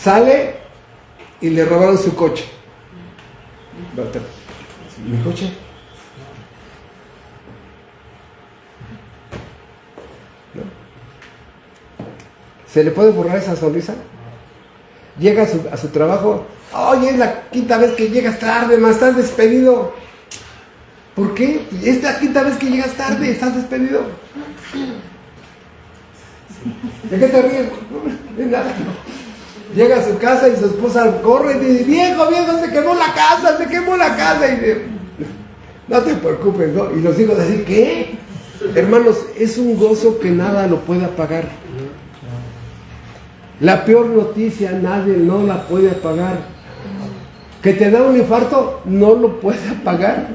Speaker 1: Sale y le robaron su coche. ¿Mi coche? ¿No? ¿Se le puede borrar esa sonrisa? Llega a su trabajo. Oye, es la quinta vez que llegas tarde, más estás despedido. ¿Por qué? Es la quinta vez que llegas tarde, estás despedido. ¿De qué te ríes? De nada. Llega a su casa y su esposa corre y dice, viejo, se quemó la casa, y dice, no te preocupes, ¿no? Y los hijos así, ¿qué? Hermanos, es un gozo que nada lo puede apagar. La peor noticia nadie no la puede apagar. Que te da un infarto, no lo puede apagar.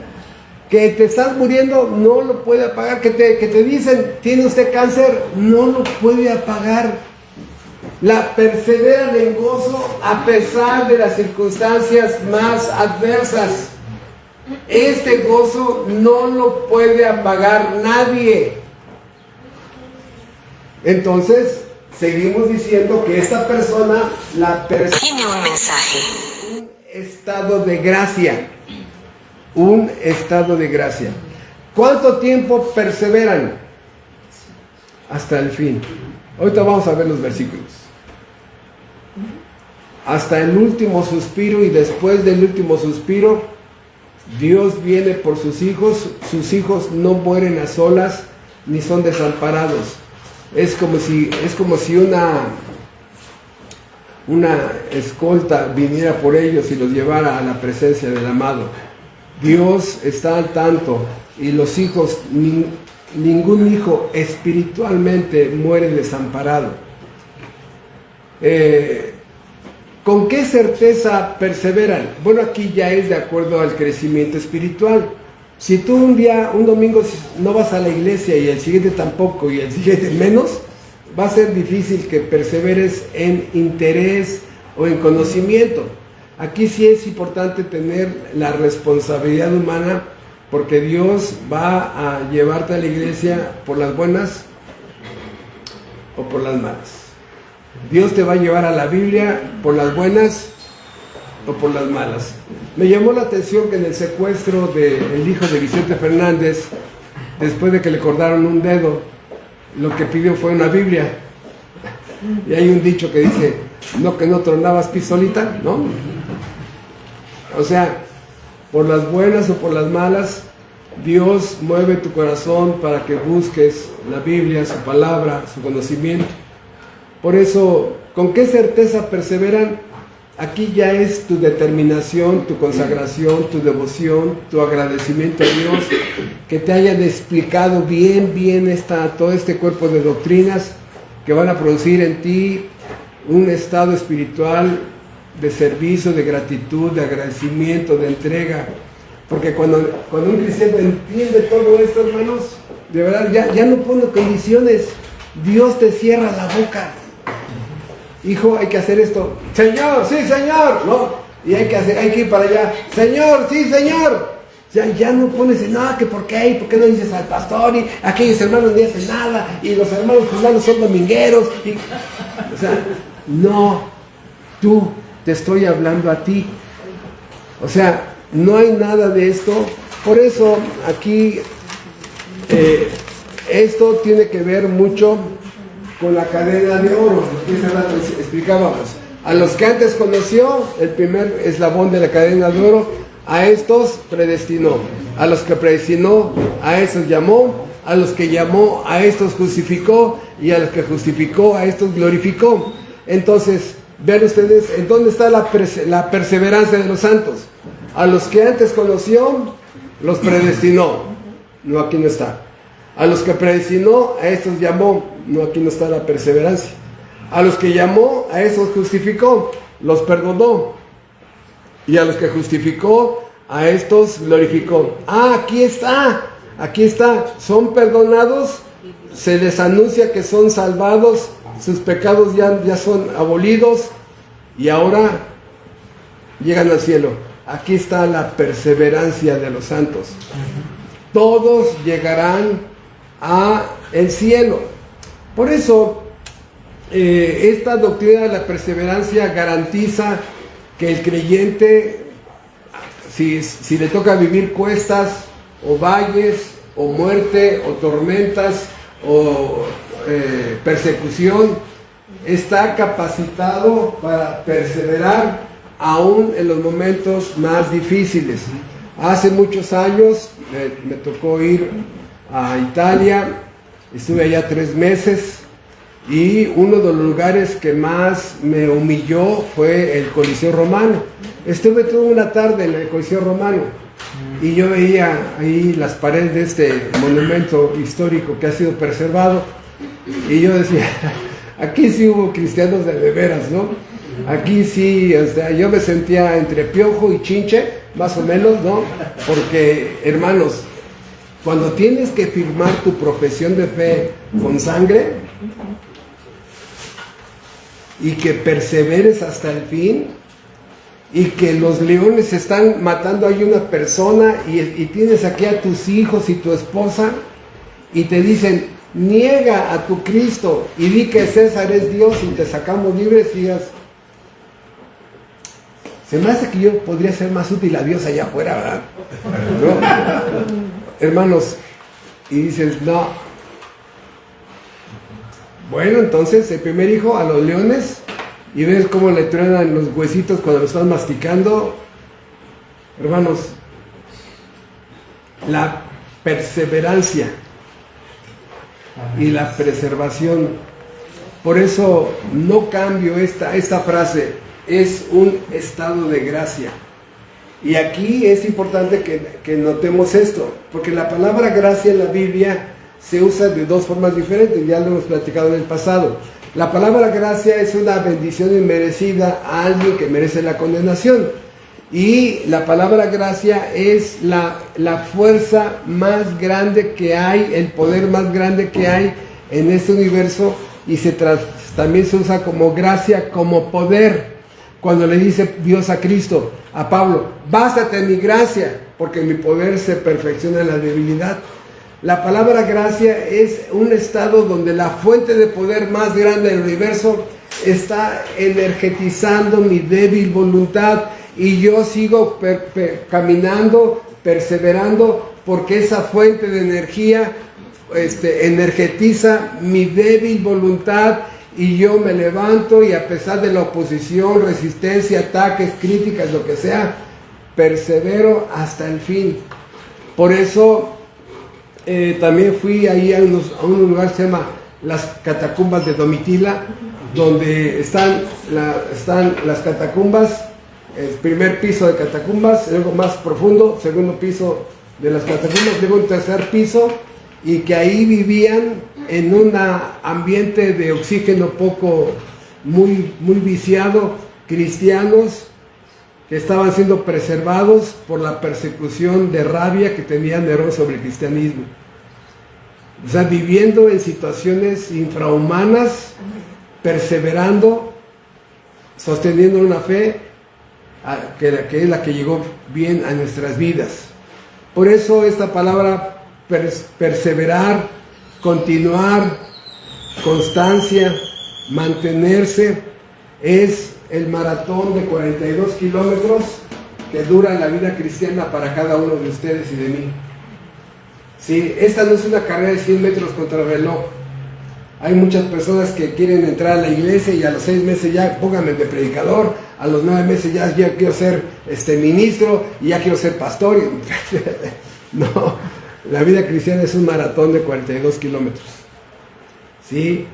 Speaker 1: Que te estás muriendo, no lo puede apagar. Que te dicen, tiene usted cáncer, no lo puede apagar. La perseveran en gozo a pesar de las circunstancias más adversas. Este gozo no lo puede apagar nadie. Entonces, seguimos diciendo que esta persona
Speaker 2: tiene un mensaje.
Speaker 1: Un estado de gracia. Un estado de gracia. ¿Cuánto tiempo perseveran? Hasta el fin. Ahorita vamos a ver los versículos. Hasta el último suspiro, y después del último suspiro, Dios viene por sus hijos no mueren a solas, ni son desamparados. Es como si una escolta viniera por ellos y los llevara a la presencia del amado. Dios está al tanto, y los hijos, ningún hijo espiritualmente muere desamparado. ¿Con qué certeza perseveran? Bueno, aquí ya es de acuerdo al crecimiento espiritual. Si tú un domingo no vas a la iglesia y el siguiente tampoco y el siguiente menos, va a ser difícil que perseveres en interés o en conocimiento. Aquí sí es importante tener la responsabilidad humana, porque Dios va a llevarte a la iglesia por las buenas o por las malas. Dios te va a llevar a la Biblia por las buenas o por las malas. Me llamó la atención que en el secuestro del hijo de Vicente Fernández, después de que le cortaron un dedo, lo que pidió fue una Biblia. Y hay un dicho que dice, no que no tronabas pistolita, ¿no? O sea, por las buenas o por las malas, Dios mueve tu corazón para que busques la Biblia, su palabra, su conocimiento. Por eso, ¿con qué certeza perseveran? Aquí ya es tu determinación, tu consagración, tu devoción, tu agradecimiento a Dios, que te hayan explicado bien todo este cuerpo de doctrinas que van a producir en ti un estado espiritual de servicio, de gratitud, de agradecimiento, de entrega. Porque cuando un cristiano entiende todo esto, hermanos, de verdad ya no pone condiciones. Dios te cierra la boca. Hijo, hay que hacer esto. Señor, sí, Señor. No, y hay que ir para allá. Señor, sí, Señor. Ya no pones nada, que por qué, y por qué no dices al pastor, y aquellos hermanos ni hacen nada, y los hermanos fulanos son domingueros. O sea, no, tú, te estoy hablando a ti. O sea, no hay nada de esto. Por eso aquí esto tiene que ver mucho con la cadena de oro. Explicábamos, a los que antes conoció, el primer eslabón de la cadena de oro, a estos predestinó, a los que predestinó, a estos llamó, a los que llamó, a estos justificó, y a los que justificó, a estos glorificó. Entonces, vean ustedes, ¿en dónde está la perseverancia de los santos? A los que antes conoció, los predestinó. No, aquí no está. A los que predestinó, a estos llamó. No, aquí no está la perseverancia. A los que llamó, a estos justificó, los perdonó. Y a los que justificó, a estos glorificó. Aquí está, son perdonados, se les anuncia que son salvados, sus pecados ya son abolidos, y ahora llegan al cielo. Aquí está la perseverancia de los santos. Todos llegarán al cielo. Por eso, esta doctrina de la perseverancia garantiza que el creyente, si le toca vivir cuestas, o valles, o muerte, o tormentas, o persecución, está capacitado para perseverar aún en los momentos más difíciles. Hace muchos años me tocó ir a Italia, estuve allá 3 meses, Y uno de los lugares que más me humilló fue el Coliseo Romano. Estuve toda una tarde en el Coliseo Romano y yo veía ahí las paredes de este monumento histórico que ha sido preservado y yo decía, aquí sí hubo cristianos de veras, ¿no? Aquí sí, o sea, yo me sentía entre piojo y chinche, más o menos, ¿no? Porque, hermanos, cuando tienes que firmar tu profesión de fe con sangre y que perseveres hasta el fin y que los leones están matando ahí una persona y tienes aquí a tus hijos y tu esposa y te dicen, niega a tu Cristo y di que César es Dios y te sacamos libres y digas, se me hace que yo podría ser más útil a Dios allá afuera, ¿verdad? ¿No? Hermanos, y dices, no. Bueno, entonces el primer hijo a los leones y ves cómo le truenan los huesitos cuando lo están masticando. Hermanos, la perseverancia y la preservación. Por eso no cambio esta frase, es un estado de gracia. Y aquí es importante que notemos esto, porque la palabra gracia en la Biblia se usa de dos formas diferentes, ya lo hemos platicado en el pasado. La palabra gracia es una bendición inmerecida a alguien que merece la condenación. Y la palabra gracia es la fuerza más grande que hay, el poder más grande que hay en este universo, y también se usa como gracia, como poder. Cuando le dice Dios a Cristo, a Pablo, bástate en mi gracia, porque mi poder se perfecciona en la debilidad. La palabra gracia es un estado donde la fuente de poder más grande del universo está energetizando mi débil voluntad y yo sigo caminando, perseverando, porque esa fuente de energía energetiza mi débil voluntad y yo me levanto y a pesar de la oposición, resistencia, ataques, críticas, lo que sea, persevero hasta el fin. Por eso también fui ahí a un lugar que se llama las catacumbas de Domitila, donde están las catacumbas, el primer piso de catacumbas, luego más profundo, segundo piso de las catacumbas, luego un tercer piso, y que ahí vivían en un ambiente de oxígeno muy viciado, cristianos que estaban siendo preservados por la persecución de rabia que tenía Nerón sobre el cristianismo. O sea, viviendo en situaciones infrahumanas, perseverando, sosteniendo una fe que es la que llegó bien a nuestras vidas. Por eso esta palabra perseverar, continuar, constancia, mantenerse, es el maratón de 42 kilómetros que dura la vida cristiana para cada uno de ustedes y de mí. Sí, esta no es una carrera de 100 metros contra el reloj. Hay muchas personas que quieren entrar a la iglesia y a los 6 meses ya pónganme de predicador, a los 9 meses ya quiero ser ministro y ya quiero ser pastor. No, la vida cristiana es un maratón de 42 kilómetros. ¿Sí?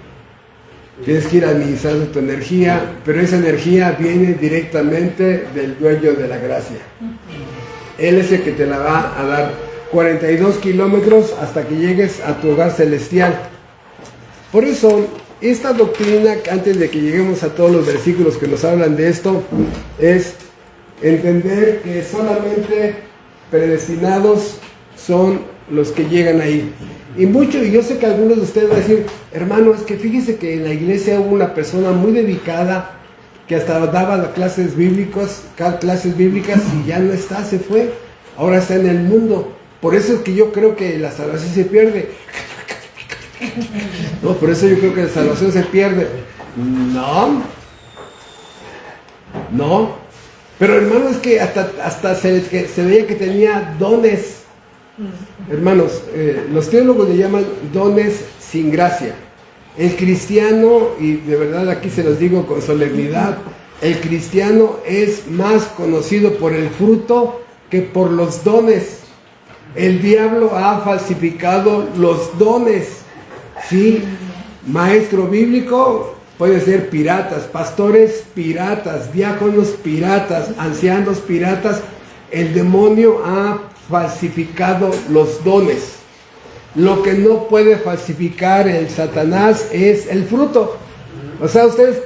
Speaker 1: Tienes que ir administrando tu energía, pero esa energía viene directamente del dueño de la gracia. Él es el que te la va a dar 42 kilómetros hasta que llegues a tu hogar celestial. Por eso, esta doctrina, antes de que lleguemos a todos los versículos que nos hablan de esto, es entender que solamente predestinados son los que llegan ahí. Y yo sé que algunos de ustedes van a decir, hermano, es que fíjese que en la iglesia hubo una persona muy dedicada que hasta daba clases bíblicas y ya no está, se fue, ahora está en el mundo. Por eso es que yo creo que la salvación se pierde. No, por eso yo creo que la salvación se pierde. No. Pero hermano, es que hasta se veía que tenía dones. Hermanos, los teólogos le llaman dones sin gracia. El cristiano, y de verdad aquí se los digo con solemnidad, el cristiano es más conocido por el fruto que por los dones. El diablo ha falsificado los dones, ¿sí? maestro bíblico puede ser piratas, pastores piratas, diáconos piratas, ancianos piratas. El demonio ha falsificado los dones. Lo que no puede falsificar el Satanás es el fruto. O sea, ¿ustedes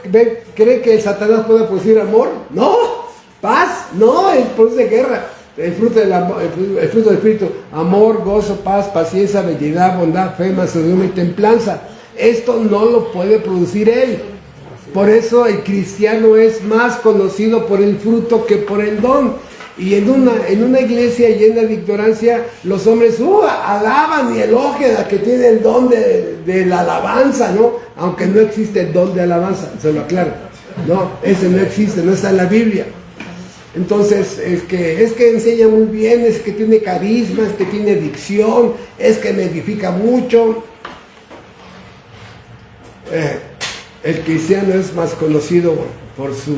Speaker 1: creen que el Satanás puede producir amor? No. ¿Paz? No, él produce guerra. El fruto del amor, el fruto del Espíritu: amor, gozo, paz, paciencia, benignidad, bondad, fe, mansedumbre y templanza. Esto no lo puede producir él. Por eso el cristiano es más conocido por el fruto que por el don. Y en una iglesia llena de ignorancia, los hombres alaban y elogian a que tiene el don de la alabanza, ¿no? Aunque no existe el don de alabanza, se lo aclaro. No, ese no existe, no está en la Biblia. Entonces, es que enseña muy bien, es que tiene carisma, es que tiene dicción, es que me edifica mucho. El cristiano es más conocido por su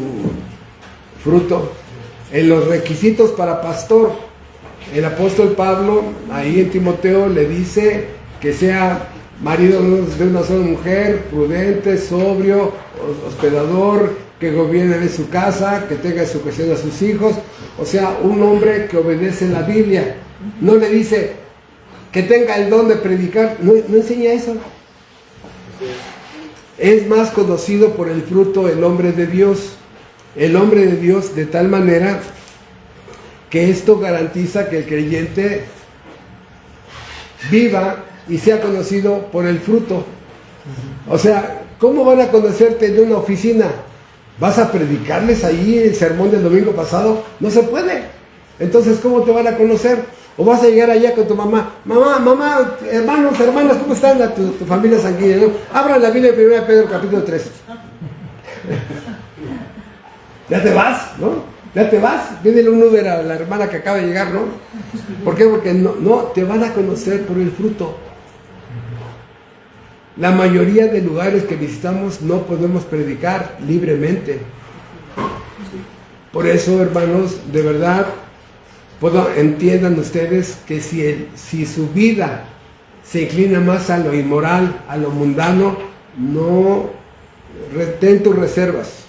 Speaker 1: fruto. En los requisitos para pastor, el apóstol Pablo, ahí en Timoteo, le dice que sea marido de una sola mujer, prudente, sobrio, hospedador, que gobierne de su casa, que tenga sujeción a sus hijos. O sea, un hombre que obedece la Biblia. No le dice que tenga el don de predicar, no enseña eso. Es más conocido por el fruto el hombre de Dios. El hombre de Dios, de tal manera que esto garantiza que el creyente viva y sea conocido por el fruto. O sea, ¿cómo van a conocerte en una oficina? ¿Vas a predicarles ahí el sermón del domingo pasado? No se puede. Entonces, ¿cómo te van a conocer? O vas a llegar allá con tu mamá: mamá, hermanos, hermanas, ¿cómo están tu familia sanguínea? ¿No? Abran la Biblia en 1 Pedro capítulo 3. Ya te vas, ¿no? Ya te vas. Pídele un Uber a la hermana que acaba de llegar, ¿no? ¿Por qué? Porque no te van a conocer por el fruto. La mayoría de lugares que visitamos no podemos predicar libremente. Por eso, hermanos, de verdad, entiendan ustedes que si su vida se inclina más a lo inmoral, a lo mundano, no, ten tus reservas.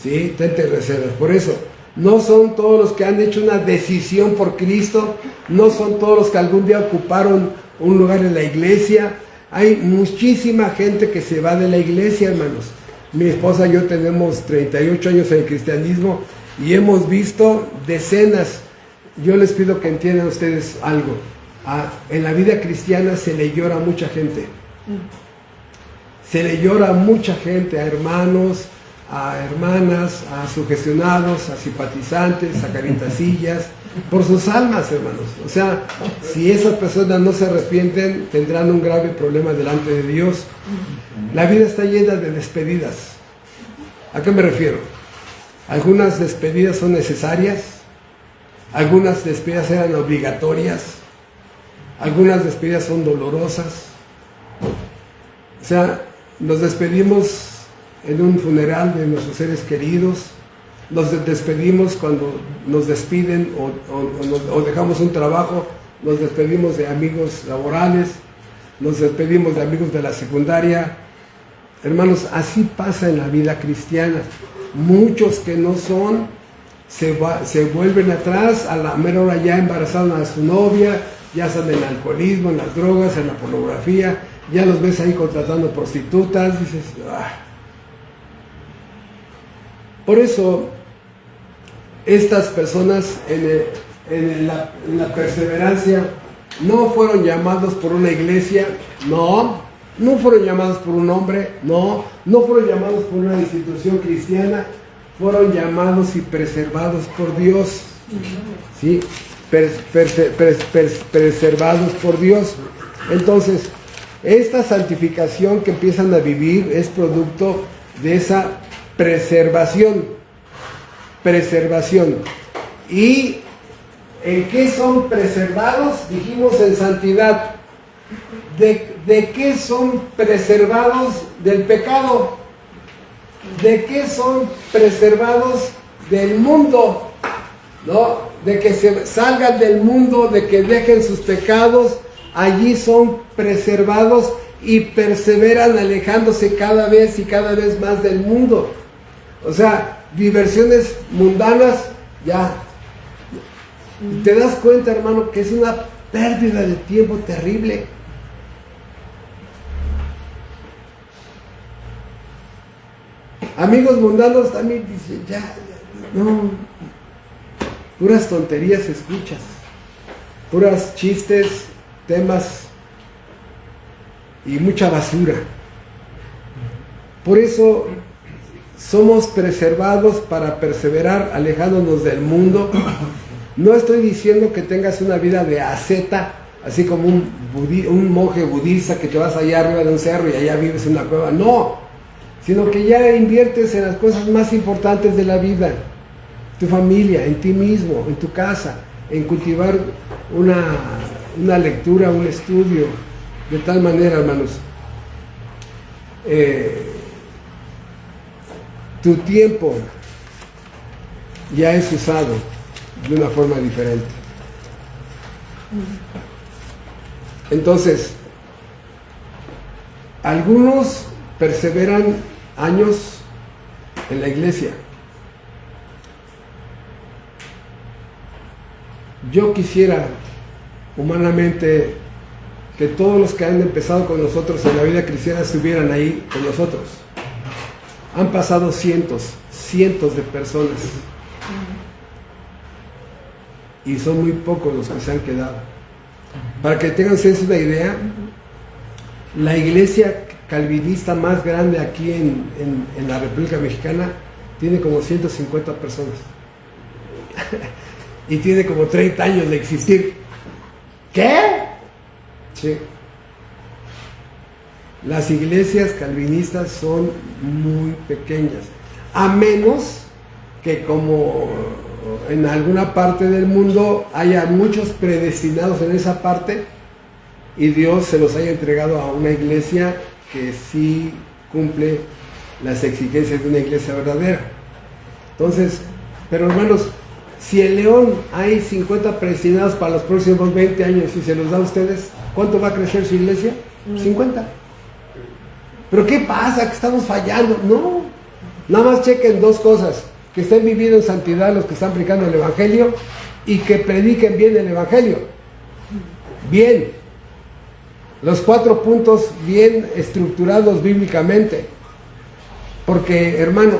Speaker 1: Sí, tente reservas. Por eso, no son todos los que han hecho una decisión por Cristo, no son todos los que algún día ocuparon un lugar en la iglesia. Hay muchísima gente que se va de la iglesia, hermanos. Mi esposa y yo tenemos 38 años en el cristianismo y hemos visto decenas. Yo les pido que entiendan ustedes algo. En la vida cristiana se le llora a mucha gente. Se le llora a mucha gente, a hermanos, a hermanas, a sugestionados, a simpatizantes, a caritasillas, por sus almas, hermanos. O sea, si esas personas no se arrepienten, tendrán un grave problema delante de Dios. La vida está llena de despedidas. ¿A qué me refiero? Algunas despedidas son necesarias, algunas despedidas eran obligatorias, algunas despedidas son dolorosas. O sea, nos despedimos en un funeral de nuestros seres queridos, nos despedimos cuando nos despiden o dejamos un trabajo, nos despedimos de amigos laborales, nos despedimos de amigos de la secundaria. Hermanos, así pasa en la vida cristiana. Muchos que no son, se vuelven atrás, a la mera hora ya embarazaron a su novia, ya están en el alcoholismo, en las drogas, en la pornografía, ya los ves ahí contratando prostitutas, dices, ¡ah! Por eso, estas personas en la perseverancia no fueron llamados por una iglesia, no fueron llamados por un hombre, no fueron llamados por una institución cristiana, fueron llamados y preservados por Dios, ¿sí? Preservados por Dios. Entonces, esta santificación que empiezan a vivir es producto de esa preservación. ¿Y en qué son preservados? Dijimos en santidad. ¿De qué son preservados? Del pecado. ¿De qué son preservados? Del mundo, ¿no? De que se salgan del mundo, de que dejen sus pecados. Allí son preservados y perseveran alejándose cada vez y cada vez más del mundo. O sea, diversiones mundanas, ya. Te das cuenta, hermano, que es una pérdida de tiempo terrible. Amigos mundanos también dicen, no, puras tonterías escuchas, puras chistes, temas y mucha basura. Por eso somos preservados para perseverar alejándonos del mundo. No estoy diciendo que tengas una vida de asceta, así como un monje budista que te vas allá arriba de un cerro y allá vives en una cueva. No, sino que ya inviertes en las cosas más importantes de la vida, tu familia, en ti mismo, en tu casa, en cultivar una lectura, un estudio, de tal manera, hermanos, tu tiempo ya es usado de una forma diferente. Entonces, algunos perseveran años en la iglesia. Yo quisiera humanamente que todos los que han empezado con nosotros en la vida cristiana estuvieran ahí con nosotros. Han pasado cientos de personas y son muy pocos los que se han quedado. Para que tengan ustedes una idea, la iglesia calvinista más grande aquí en la República Mexicana tiene como 150 personas y tiene como 30 años de existir. ¿Qué? Sí. Las iglesias calvinistas son muy pequeñas, a menos que como en alguna parte del mundo haya muchos predestinados en esa parte y Dios se los haya entregado a una iglesia que sí cumple las exigencias de una iglesia verdadera. Entonces, pero hermanos, si en León hay 50 predestinados para los próximos 20 años y se los da a ustedes, ¿cuánto va a crecer su iglesia? 50. ¿Pero qué pasa? ¿Que estamos fallando? No, nada más chequen dos cosas: que estén viviendo en santidad los que están predicando el evangelio y que prediquen bien el evangelio. Bien. Los 4 puntos bien estructurados bíblicamente. Porque, hermano,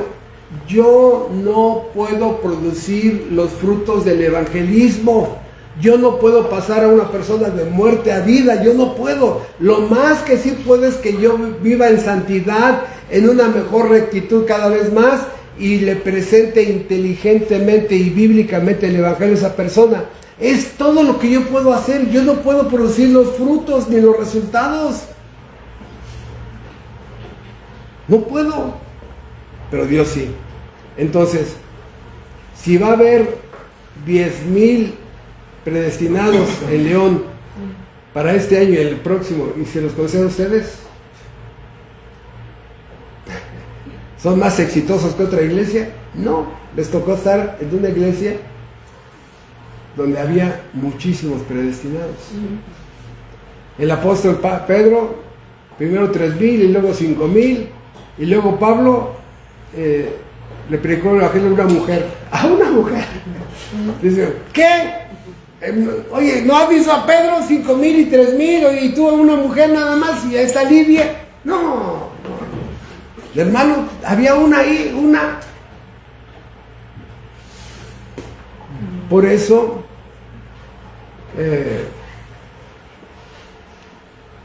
Speaker 1: yo no puedo producir los frutos del evangelismo. Yo no puedo pasar a una persona de muerte a vida. Yo no puedo. Lo más que sí puedo es que yo viva en santidad, en una mejor rectitud cada vez más, y le presente inteligentemente y bíblicamente el evangelio a esa persona. Es todo lo que yo puedo hacer. Yo no puedo producir los frutos ni los resultados. No puedo. Pero Dios sí. Entonces, si va a haber 10,000 predestinados en León para este año y el próximo, y se los concede a ustedes, ¿son más exitosos que otra iglesia? No, les tocó estar en una iglesia donde había muchísimos predestinados. El apóstol Pedro, primero 3,000 y luego 5,000, y luego Pablo le predicó el evangelio a una mujer. A una mujer. Dice, ¿qué? Oye, ¿no has visto a Pedro 5,000 y 3,000 y tú a una mujer nada más y a esta Lidia? No. Hermano, había una ahí, una. Por eso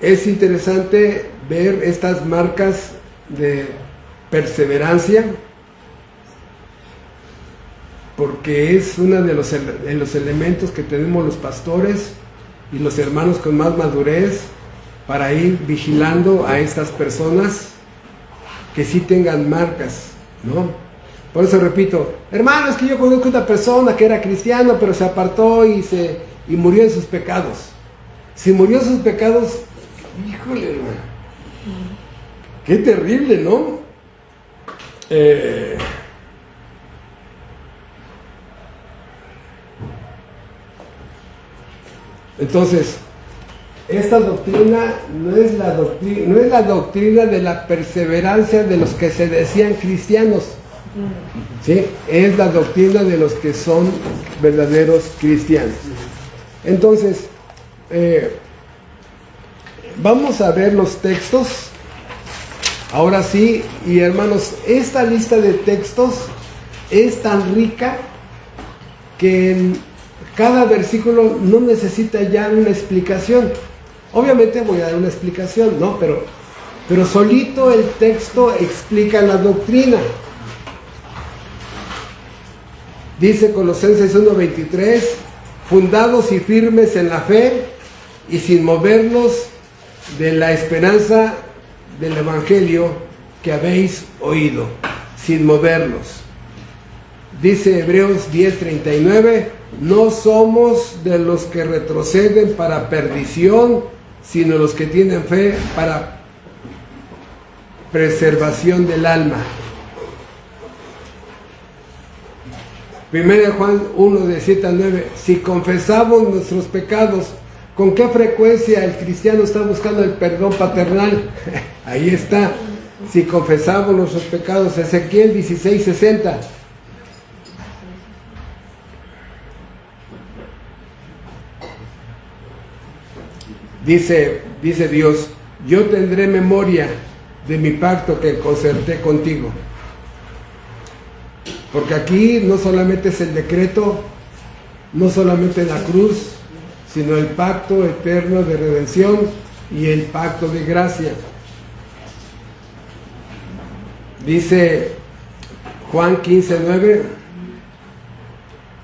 Speaker 1: es interesante ver estas marcas de perseverancia, porque es uno de los elementos que tenemos los pastores y los hermanos con más madurez para ir vigilando a estas personas que sí tengan marcas, ¿no? Por eso repito, hermanos, que yo conozco a una persona que era cristiano, pero se apartó y murió en sus pecados. Si murió en sus pecados, híjole, hermano, qué terrible, ¿no? Entonces, esta doctrina no es la doctrina de la perseverancia de los que se decían cristianos, ¿sí? Es la doctrina de los que son verdaderos cristianos. Entonces, vamos a ver los textos. Ahora sí, y hermanos, esta lista de textos es tan rica que en cada versículo no necesita ya una explicación. Obviamente voy a dar una explicación, ¿no? Pero solito el texto explica la doctrina. Dice Colosenses 1:23, fundados y firmes en la fe y sin movernos de la esperanza del Evangelio que habéis oído, sin movernos. Dice Hebreos 10:39, no somos de los que retroceden para perdición, sino los que tienen fe para preservación del alma. 1 Juan 1:7-9, si confesamos nuestros pecados, ¿con qué frecuencia el cristiano está buscando el perdón paternal? Ahí está, si confesamos nuestros pecados. Ezequiel 16:60. Dice Dios, yo tendré memoria de mi pacto que concerté contigo. Porque aquí no solamente es el decreto, no solamente la cruz, sino el pacto eterno de redención y el pacto de gracia. Dice Juan 15:9,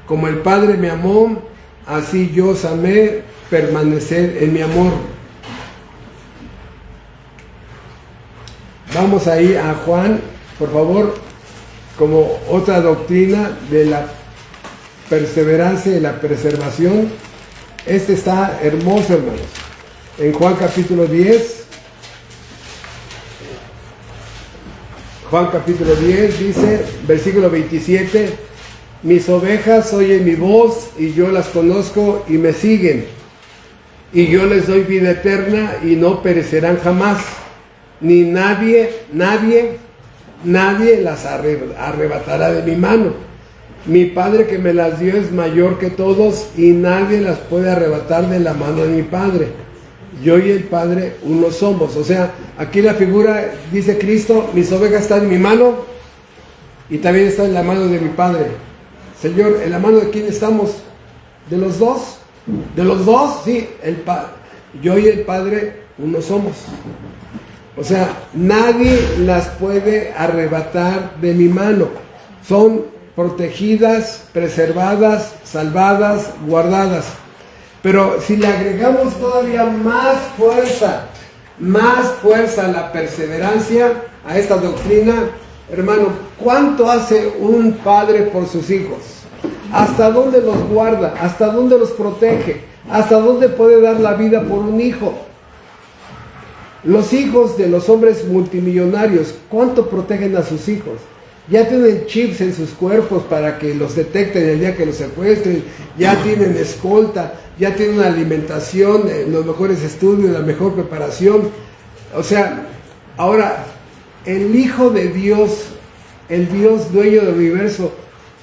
Speaker 1: como el Padre me amó, así yo os amé, permanecer en mi amor. Vamos ahí a Juan, por favor, como otra doctrina de la perseverancia y la preservación. Este está hermoso, hermanos. En Juan capítulo 10, Juan capítulo 10 dice, versículo 27, mis ovejas oyen mi voz y yo las conozco y me siguen. Y yo les doy vida eterna y no perecerán jamás, ni nadie las arrebatará de mi mano. Mi Padre que me las dio es mayor que todos y nadie las puede arrebatar de la mano de mi Padre. Yo y el Padre uno somos. O sea, aquí la figura dice Cristo, mis ovejas están en mi mano y también están en la mano de mi Padre. Señor, ¿en la mano de quién estamos? ¿De los dos? ¿De los dos? Sí, yo y el Padre uno somos. O sea, nadie las puede arrebatar de mi mano. Son protegidas, preservadas, salvadas, guardadas. Pero si le agregamos todavía más fuerza a la perseverancia, a esta doctrina, hermano, ¿cuánto hace un padre por sus hijos? ¿Hasta dónde los guarda? ¿Hasta dónde los protege? ¿Hasta dónde puede dar la vida por un hijo? Los hijos de los hombres multimillonarios, ¿cuánto protegen a sus hijos? Ya tienen chips en sus cuerpos para que los detecten el día que los secuestren, ya tienen escolta, ya tienen una alimentación, los mejores estudios, la mejor preparación. O sea, ahora, el Hijo de Dios, el Dios dueño del universo,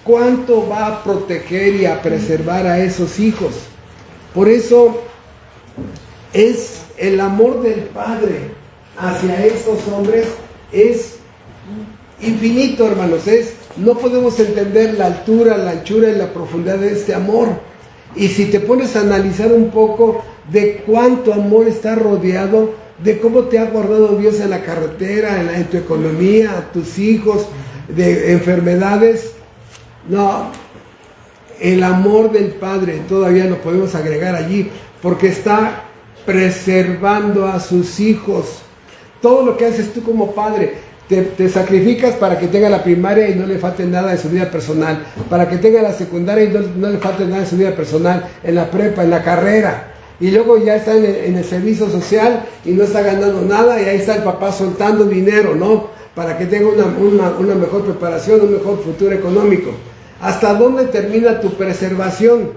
Speaker 1: ¿cuánto va a proteger y a preservar a esos hijos? Por eso es el amor del Padre hacia estos hombres es infinito, hermanos. No podemos entender la altura, la anchura y la profundidad de este amor. Y si te pones a analizar un poco de cuánto amor está rodeado, de cómo te ha guardado Dios en la carretera, en tu economía, a tus hijos, de enfermedades. No, el amor del Padre todavía lo podemos agregar allí, porque está preservando a sus hijos. Todo lo que haces tú como padre, te sacrificas para que tenga la primaria y no le falte nada de su vida personal, para que tenga la secundaria y no le falte nada de su vida personal, en la prepa, en la carrera, y luego ya está en el servicio social y no está ganando nada, y ahí está el papá soltando dinero, ¿no? Para que tenga una mejor preparación, un mejor futuro económico. ¿Hasta dónde termina tu preservación?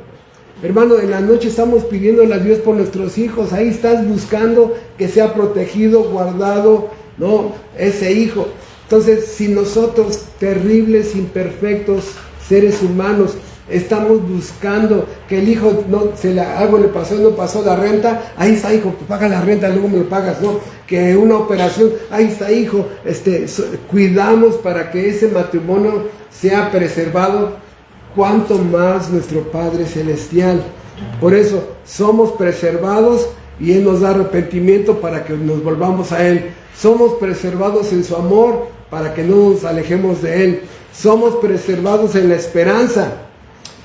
Speaker 1: Hermano, en la noche estamos pidiéndole a Dios por nuestros hijos. Ahí estás buscando que sea protegido, guardado, ¿no? Ese hijo. Entonces, si nosotros, terribles, imperfectos, seres humanos, estamos buscando que el hijo, no, algo le pasó, no pasó la renta, ahí está, hijo, paga la renta, luego me lo pagas, ¿no? Que una operación, ahí está, hijo, cuidamos para que ese matrimonio sea preservado, cuanto más nuestro Padre Celestial. Por eso, somos preservados y Él nos da arrepentimiento para que nos volvamos a Él. Somos preservados en su amor para que no nos alejemos de Él. Somos preservados en la esperanza.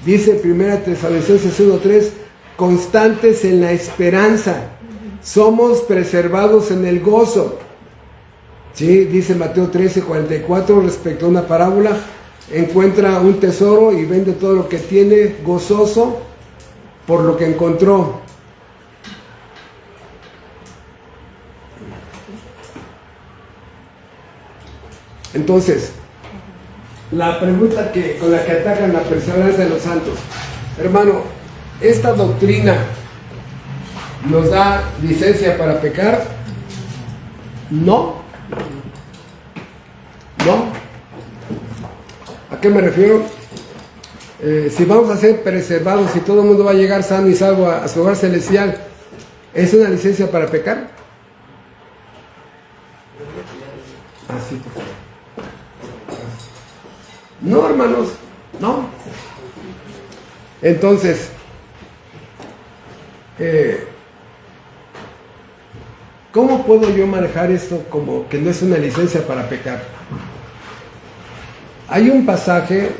Speaker 1: Dice 1 Tesalonicenses 1:3, constantes en la esperanza. Somos preservados en el gozo. ¿Sí? Dice Mateo 13:44 respecto a una parábola. Encuentra un tesoro y vende todo lo que tiene, gozoso por lo que encontró. Entonces, la pregunta con la que atacan la perseverancia de los santos, hermano, ¿esta doctrina nos da licencia para pecar? No. No. ¿A qué me refiero? Si vamos a ser preservados y todo el mundo va a llegar sano y salvo a su hogar celestial, ¿es una licencia para pecar? Así, por favor. No, hermanos, no. Entonces, ¿cómo puedo yo manejar esto como que no es una licencia para pecar? Hay un pasaje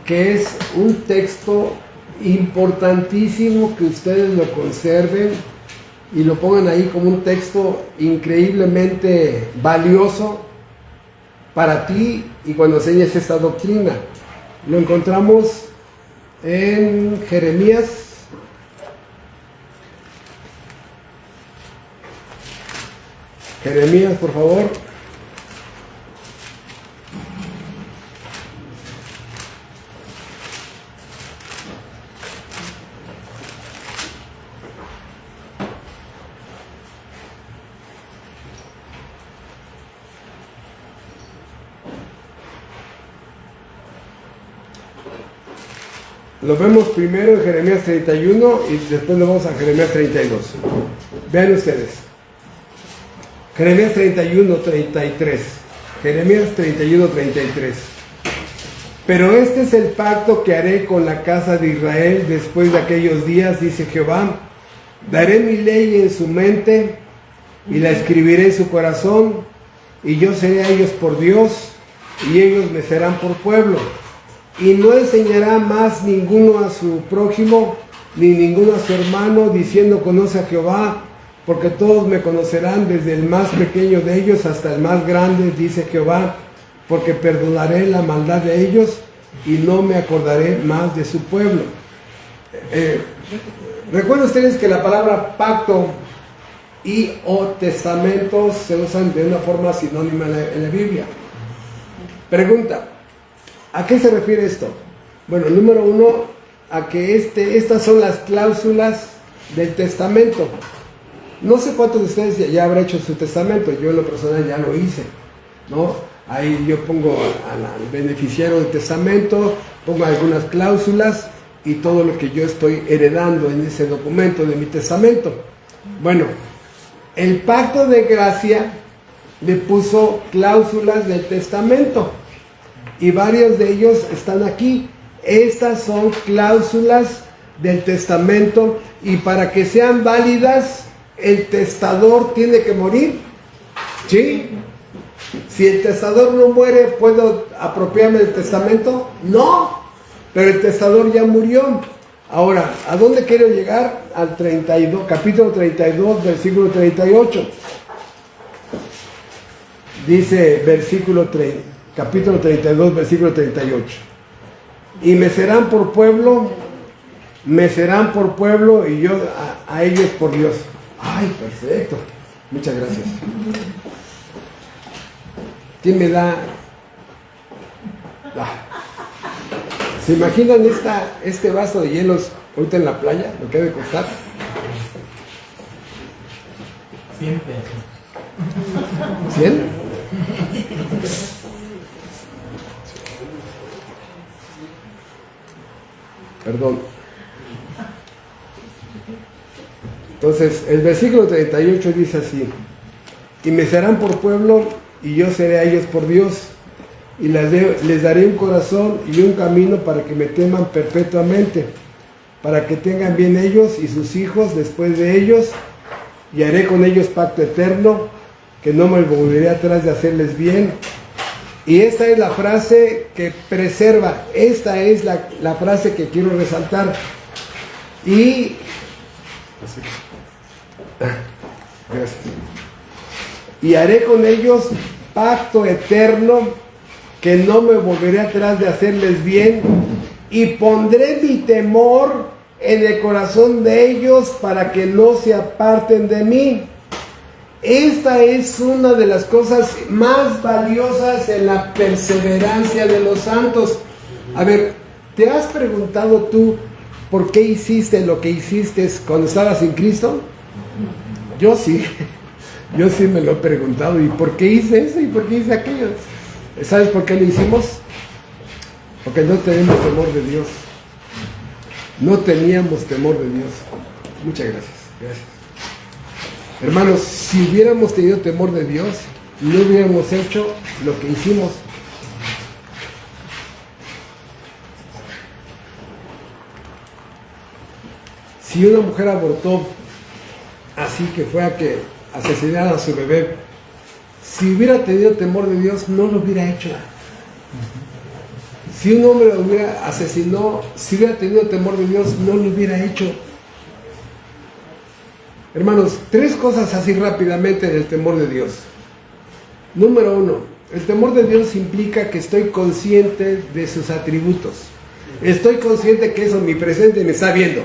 Speaker 1: que es un texto importantísimo, que ustedes lo conserven y lo pongan ahí como un texto increíblemente valioso para ti y cuando enseñes esta doctrina. Lo encontramos en Jeremías. Jeremías, por favor. Lo vemos primero en Jeremías 31 y después lo vamos a Jeremías 32. Vean ustedes. Jeremías 31, 33. Jeremías 31, 33. Pero este es el pacto que haré con la casa de Israel después de aquellos días, dice Jehová. Daré mi ley en su mente y la escribiré en su corazón, y yo seré a ellos por Dios y ellos me serán por pueblo. Y no enseñará más ninguno a su prójimo, ni ninguno a su hermano, diciendo conoce a Jehová, porque todos me conocerán, desde el más pequeño de ellos hasta el más grande, dice Jehová, porque perdonaré la maldad de ellos y no me acordaré más de su pueblo. Recuerden ustedes que la palabra pacto y o testamento se usan de una forma sinónima en la Biblia. Pregunta: ¿a qué se refiere esto? Bueno, número uno, a que estas son las cláusulas del testamento. No sé cuántos de ustedes ya habrán hecho su testamento. Yo en lo personal ya lo hice, ¿no? Ahí yo pongo al beneficiario del testamento, pongo algunas cláusulas y todo lo que yo estoy heredando en ese documento de mi testamento. Bueno, el pacto de gracia le puso cláusulas del testamento. Y varios de ellos están aquí. Estas son cláusulas del testamento, y para que sean válidas, el testador tiene que morir. ¿Sí? Si el testador no muere, ¿puedo apropiarme del testamento? No, pero el testador ya murió. Ahora, ¿a dónde quiero llegar? Al 32, capítulo 32, versículo 38. Dice capítulo 32, versículo 38. Y me serán por pueblo, y yo a ellos por Dios. Ay, perfecto. Muchas gracias. ¿Quién me da? ¿Se imaginan este vaso de hielos ahorita en la playa, lo que ha de costar.
Speaker 3: 100 pesos.
Speaker 1: ¿100? Perdón. Entonces, el versículo 38 dice así: y me serán por pueblo, y yo seré a ellos por Dios, y les daré un corazón y un camino para que me teman perpetuamente, para que tengan bien ellos y sus hijos después de ellos, y haré con ellos pacto eterno, que no me volveré atrás de hacerles bien. Y esta es la frase que preserva, esta es la frase que quiero resaltar. Y gracias. Y haré con ellos pacto eterno, que no me volveré atrás de hacerles bien, y pondré mi temor en el corazón de ellos para que no se aparten de mí. Esta es una de las cosas más valiosas en la perseverancia de los santos. A ver, ¿te has preguntado tú por qué hiciste lo que hiciste cuando estabas en Cristo? Yo sí me lo he preguntado. ¿Y por qué hice eso? ¿Y por qué hice aquello? ¿Sabes por qué lo hicimos? Porque no tenemos temor de Dios. No teníamos temor de Dios. Muchas gracias. Gracias. Hermanos, si hubiéramos tenido temor de Dios, no hubiéramos hecho lo que hicimos. Si una mujer abortó, así que fue a que asesinara a su bebé, si hubiera tenido temor de Dios, no lo hubiera hecho. Si un hombre lo hubiera asesinado, si hubiera tenido temor de Dios, no lo hubiera hecho. Hermanos, 3 cosas así rápidamente del temor de Dios. Número 1, el temor de Dios implica que estoy consciente de sus atributos. Estoy consciente que eso omnipresente me está viendo.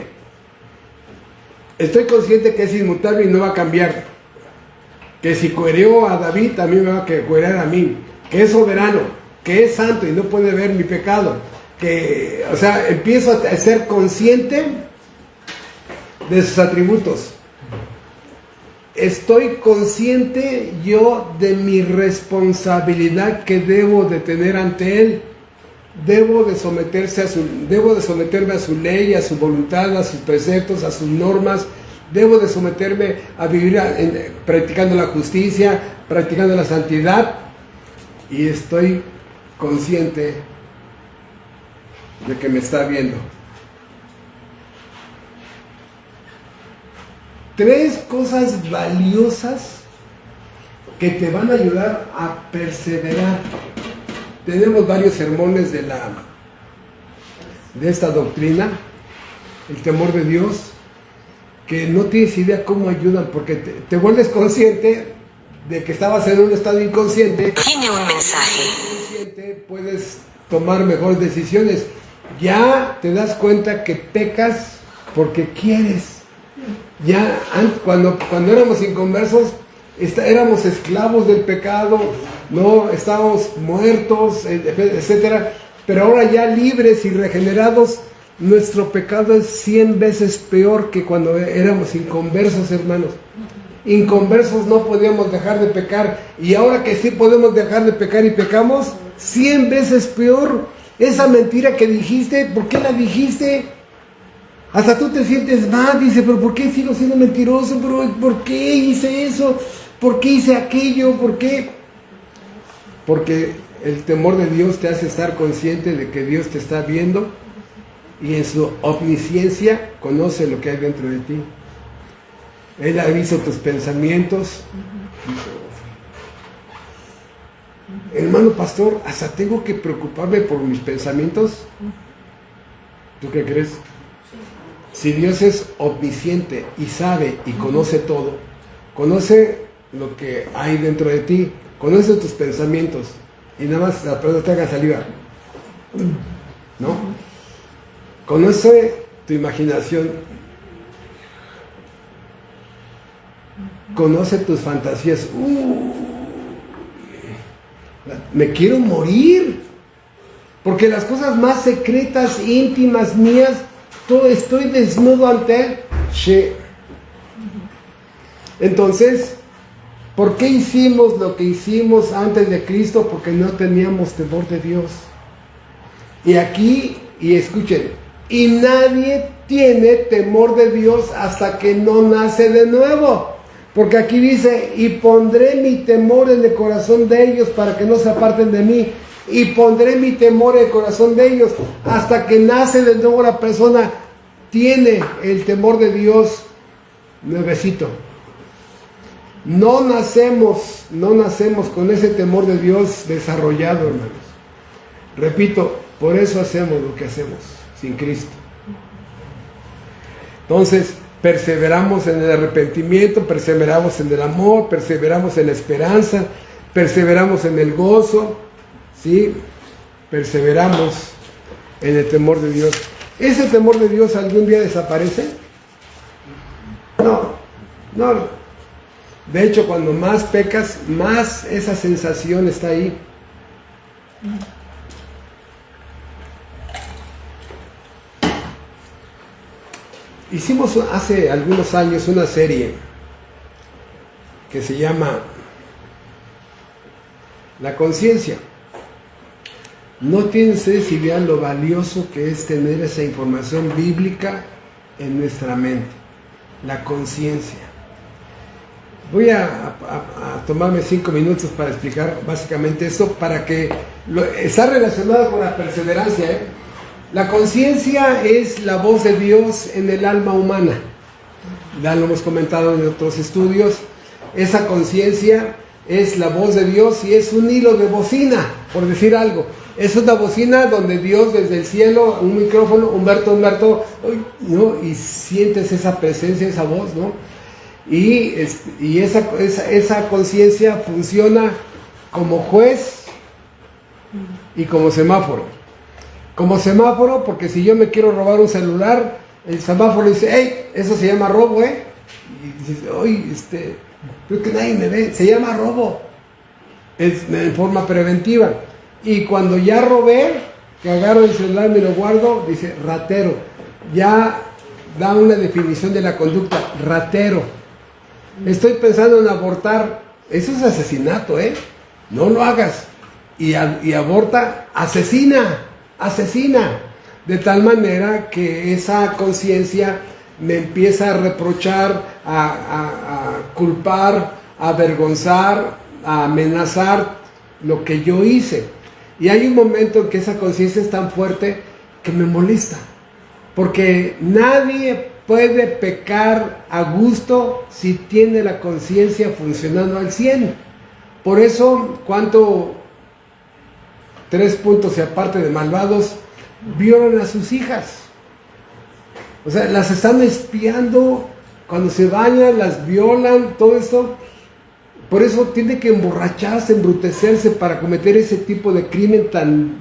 Speaker 1: Estoy consciente que es inmutable y no va a cambiar. Que si cohereó a David, también me va a coherear a mí. Que es soberano, que es santo y no puede ver mi pecado. Que, o sea, empiezo a ser consciente de sus atributos. Estoy consciente yo de mi responsabilidad que debo de tener ante Él. Debo de someterme a su ley, a su voluntad, a sus preceptos, a sus normas. Debo de someterme a vivir practicando la justicia, practicando la santidad. Y estoy consciente de que me está viendo. 3 cosas valiosas que te van a ayudar a perseverar. Tenemos varios sermones de esta doctrina, el temor de Dios, que no tienes idea cómo ayudan, porque te vuelves consciente de que estabas en un estado inconsciente.
Speaker 2: Tiene un mensaje.
Speaker 1: Puedes tomar mejores decisiones. Ya te das cuenta que pecas porque quieres. Ya cuando éramos inconversos, éramos esclavos del pecado, no estábamos muertos, etcétera. Pero ahora ya libres y regenerados, nuestro pecado es 100 veces peor que cuando éramos inconversos, hermanos. Inconversos no podíamos dejar de pecar, y ahora que sí podemos dejar de pecar y pecamos, 100 veces peor. Esa mentira que dijiste, ¿por qué la dijiste? Hasta tú te sientes mal, dice, pero ¿por qué sigo siendo mentiroso? ¿Pero por qué hice eso? ¿Por qué hice aquello? ¿Por qué? Porque el temor de Dios te hace estar consciente de que Dios te está viendo, y en su omnisciencia conoce lo que hay dentro de ti. Él ha visto tus pensamientos. Hermano pastor, hasta tengo que preocuparme por mis pensamientos. ¿Tú qué crees? Si Dios es omnisciente y sabe y conoce todo, conoce lo que hay dentro de ti, conoce tus pensamientos, y nada más la persona te haga saliva, ¿no? Conoce tu imaginación, conoce tus fantasías. Me quiero morir, porque las cosas más secretas, íntimas mías, Estoy desnudo ante Él. Sí. Entonces, ¿por qué hicimos lo que hicimos antes de Cristo? Porque no teníamos temor de Dios. Y aquí, y escuchen, y nadie tiene temor de Dios hasta que no nace de nuevo. Porque aquí dice, y pondré mi temor en el corazón de ellos para que no se aparten de mí. Y pondré mi temor en el corazón de ellos. Hasta que nace de nuevo la persona, tiene el temor de Dios nuevecito. No nacemos con ese temor de Dios desarrollado, hermanos. Repito, por eso hacemos lo que hacemos, sin Cristo. Entonces, perseveramos en el arrepentimiento, perseveramos en el amor, perseveramos en la esperanza, perseveramos en el gozo, ¿sí? Perseveramos en el temor de Dios. ¿Ese temor de Dios algún día desaparece? No. De hecho, cuando más pecas, más esa sensación está ahí. Hicimos hace algunos años una serie que se llama La Conciencia. No tienen ustedes idea lo valioso que es tener esa información bíblica en nuestra mente. La conciencia. Voy a tomarme 5 minutos para explicar básicamente eso, para que está relacionado con la perseverancia, ¿eh? La conciencia es la voz de Dios en el alma humana. Ya lo hemos comentado en otros estudios. Esa conciencia es la voz de Dios y es un hilo de bocina, por decir algo. Es una bocina donde Dios desde el cielo, un micrófono, Humberto, ¿no? Y sientes esa presencia, esa voz, ¿no? Y esa conciencia funciona como juez y como semáforo. Como semáforo, porque si yo me quiero robar un celular, el semáforo dice, hey, eso se llama robo, ¿eh? Y dices, oye, creo que nadie me ve, se llama robo. Es en forma preventiva. Y cuando ya robé, que agarro el celular y me lo guardo, dice ratero. Ya da una definición de la conducta, ratero. Estoy pensando en abortar, eso es asesinato, ¿eh? No lo hagas. Y aborta, asesina. De tal manera que esa conciencia me empieza a reprochar, a culpar, a avergonzar, a amenazar lo que yo hice. Y hay un momento en que esa conciencia es tan fuerte que me molesta. Porque nadie puede pecar a gusto si tiene la conciencia funcionando al 100. Por eso, 3 puntos y aparte de malvados, violan a sus hijas. O sea, las están espiando, cuando se bañan, las violan, todo esto. Por eso tiene que emborracharse, embrutecerse para cometer ese tipo de crimen tan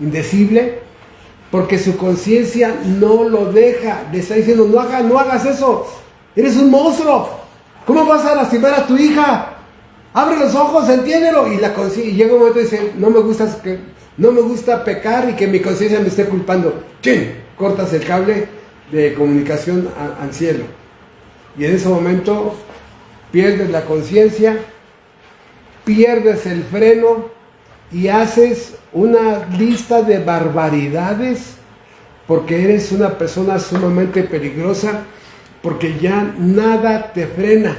Speaker 1: indecible, porque su conciencia no lo deja. Le está diciendo, no hagas eso, eres un monstruo, ¿cómo vas a lastimar a tu hija? Abre los ojos, entiéndelo. Y llega un momento y dice, no me gusta pecar y que mi conciencia me esté culpando. ¡Chin! Cortas el cable de comunicación al cielo. Y en ese momento pierdes la conciencia, pierdes el freno y haces una lista de barbaridades, porque eres una persona sumamente peligrosa, porque ya nada te frena.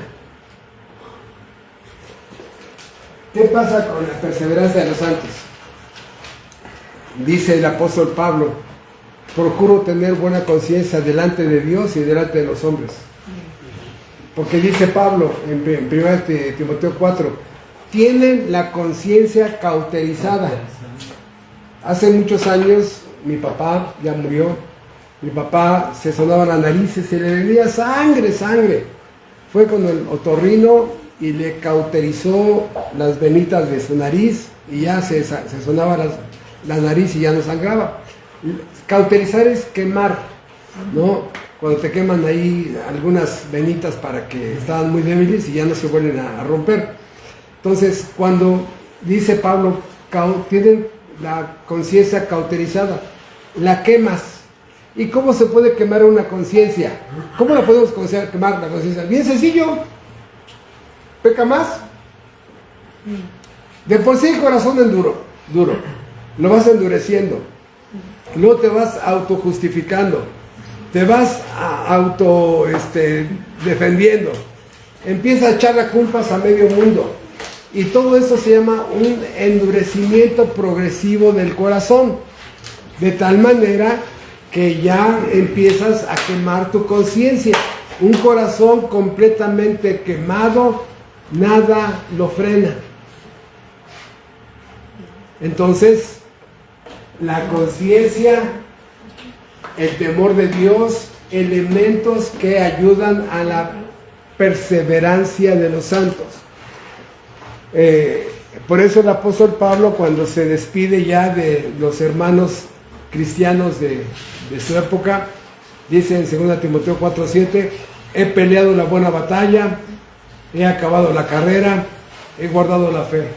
Speaker 1: ¿Qué pasa con la perseverancia de los santos? Dice el apóstol Pablo, procuro tener buena conciencia delante de Dios y delante de los hombres. Porque dice Pablo en 1 Timoteo 4, tienen la conciencia cauterizada. Hace muchos años, mi papá ya murió, mi papá se sonaba la nariz y se le venía sangre. Fue con el otorrino y le cauterizó las venitas de su nariz y ya se sonaba la nariz y ya no sangraba. Cauterizar es quemar, ¿no? Cuando te queman ahí algunas venitas para que estaban muy débiles y ya no se vuelven a romper. Entonces, cuando dice Pablo, tienen la conciencia cauterizada, la quemas. ¿Y cómo se puede quemar una conciencia? ¿Cómo la podemos quemar la conciencia? Bien sencillo. Peca más. De por sí el corazón es duro. Lo vas endureciendo. Luego te vas autojustificando. Te vas defendiendo. Empieza a echar culpas a medio mundo. Y todo eso se llama un endurecimiento progresivo del corazón. De tal manera que ya empiezas a quemar tu conciencia. Un corazón completamente quemado, nada lo frena. Entonces, la conciencia, el temor de Dios, elementos que ayudan a la perseverancia de los santos. Por eso el apóstol Pablo, cuando se despide ya de los hermanos cristianos de su época, dice en 2 Timoteo 4:7, he peleado la buena batalla, he acabado la carrera, he guardado la fe,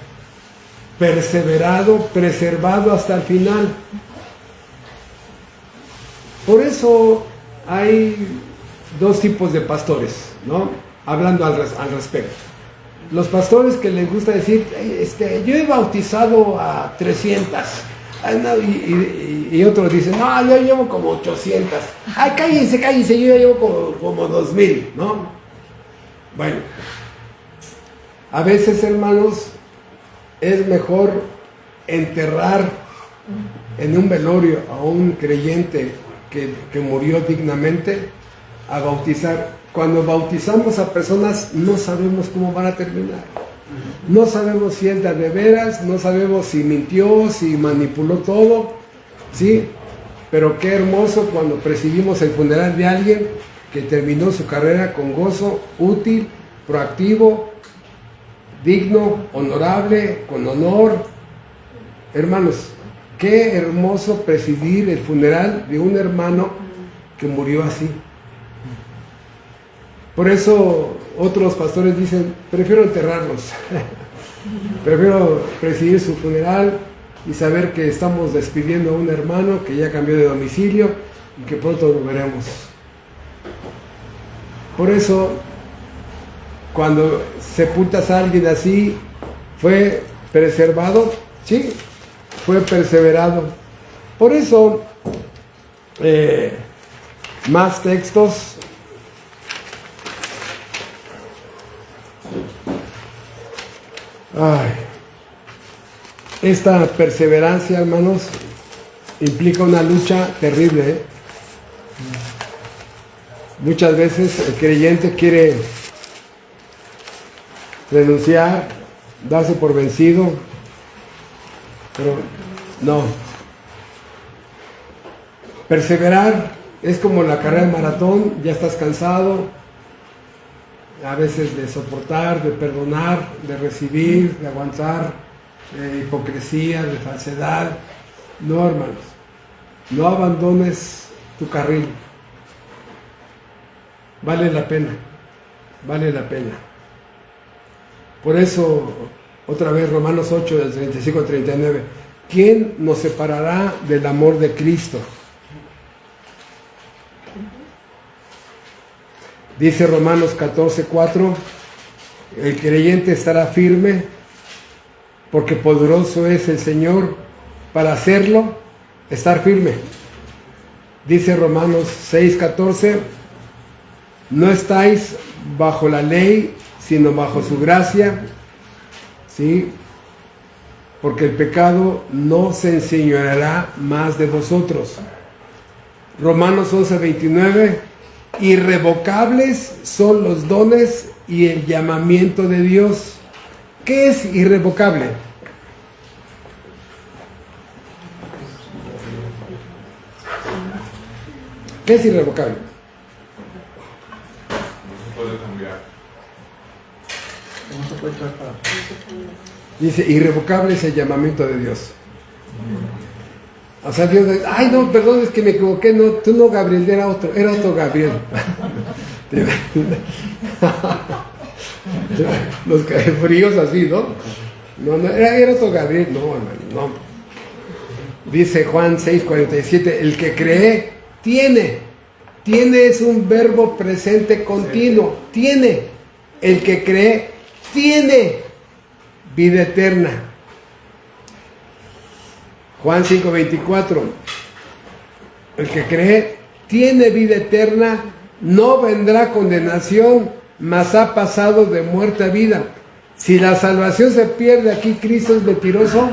Speaker 1: perseverado, preservado hasta el final. Por eso hay dos tipos de pastores, ¿no? Hablando al respecto. Los pastores que les gusta decir, yo he bautizado a 300. Y otros dicen, no, yo llevo como 800. Ay, cállense, yo ya llevo como 2000, ¿no? Bueno, a veces, hermanos, es mejor enterrar en un velorio a un creyente que murió dignamente a bautizar. Cuando bautizamos a personas no sabemos cómo van a terminar. No sabemos si es de veras, no sabemos si mintió, si manipuló todo, ¿sí? Pero qué hermoso cuando presidimos el funeral de alguien que terminó su carrera con gozo, útil, proactivo, digno, honorable, con honor. Hermanos, qué hermoso presidir el funeral de un hermano que murió así. Por eso otros pastores dicen, prefiero enterrarlos, prefiero presidir su funeral y saber que estamos despidiendo a un hermano que ya cambió de domicilio y que pronto lo veremos. Por eso, cuando sepultas a alguien así, ¿fue preservado? Sí, fue perseverado. Por eso, más textos. Esta perseverancia, hermanos, implica una lucha terrible, ¿eh? Muchas veces el creyente quiere renunciar, darse por vencido, pero no. Perseverar es como la carrera de maratón, ya estás cansado, a veces de soportar, de perdonar, de recibir, de aguantar, de hipocresía, de falsedad. No, hermanos, no abandones tu carril. Vale la pena, vale la pena. Por eso, otra vez, Romanos 8, del 35 al 39, ¿quién nos separará del amor de Cristo? Dice Romanos 14:4, el creyente estará firme porque poderoso es el Señor para hacerlo, estar firme. Dice Romanos 6:14, no estáis bajo la ley, sino bajo su gracia, ¿sí? Porque el pecado no se enseñoreará más de vosotros. Romanos 11:29, irrevocables son los dones y el llamamiento de Dios. ¿Qué es irrevocable? ¿Qué es irrevocable?
Speaker 4: No se puede cambiar.
Speaker 3: No se puede echar para atrás.
Speaker 1: Dice, irrevocable es el llamamiento de Dios. O sea, Dios dice, ay no, perdón, es que me equivoqué, no, tú no Gabriel, era otro Gabriel. Los fríos así, ¿no? No, era otro Gabriel, no, hermano, no. Dice Juan 6:47, el que cree Tiene es un verbo presente continuo. Tiene. El que cree tiene vida eterna. Juan 5:24. El que cree tiene vida eterna, no vendrá condenación, mas ha pasado de muerte a vida. Si la salvación se pierde aquí, ¿Cristo es mentiroso?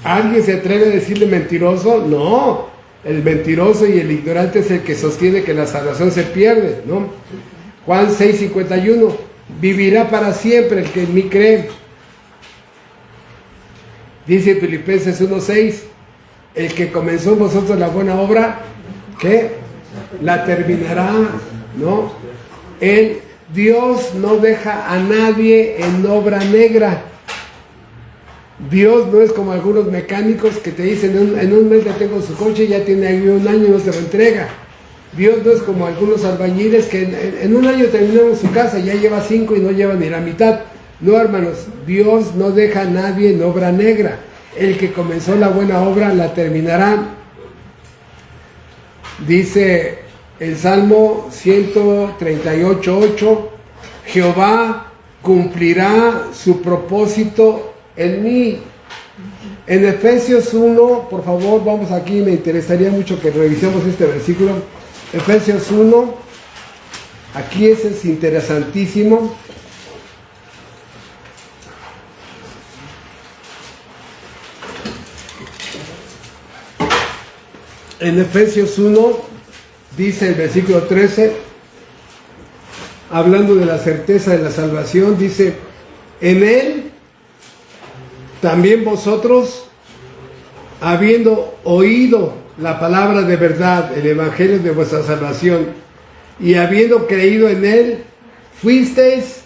Speaker 1: ¿Alguien se atreve a decirle mentiroso? No, el mentiroso y el ignorante es el que sostiene que la salvación se pierde, ¿no? Juan 6:51, vivirá para siempre el que en mí cree. Dice Filipenses 1:6, el que comenzó en vosotros la buena obra, ¿qué? La terminará, ¿no? Dios no deja a nadie en obra negra. Dios no es como algunos mecánicos que te dicen en un mes ya tengo su coche, ya tiene ahí un año y no se lo entrega. Dios no es como algunos albañiles que en un año terminaron su casa, ya lleva 5 y no lleva ni la mitad. No, hermanos, Dios no deja a nadie en obra negra. El que comenzó la buena obra la terminará. Dice el Salmo 138:8, Jehová cumplirá su propósito en mí. En Efesios 1, por favor, vamos aquí, me interesaría mucho que revisemos este versículo. Efesios 1, aquí es interesantísimo. En Efesios 1, dice el versículo 13, hablando de la certeza de la salvación, dice, en él también vosotros, habiendo oído la palabra de verdad, el evangelio de vuestra salvación, y habiendo creído en él, fuisteis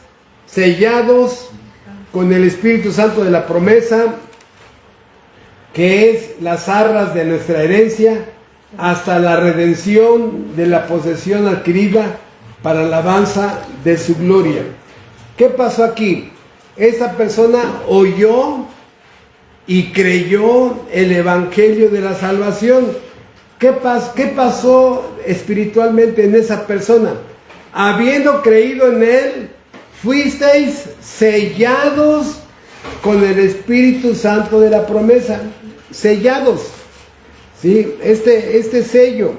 Speaker 1: sellados con el Espíritu Santo de la promesa, que es las arras de nuestra herencia, hasta la redención de la posesión adquirida para la alabanza de su gloria. ¿Qué pasó aquí? Esta persona oyó y creyó el evangelio de la salvación. ¿Qué pasó espiritualmente en esa persona? Habiendo creído en él, fuisteis sellados con el Espíritu Santo de la promesa. Sellados. ¿Sí? Este sello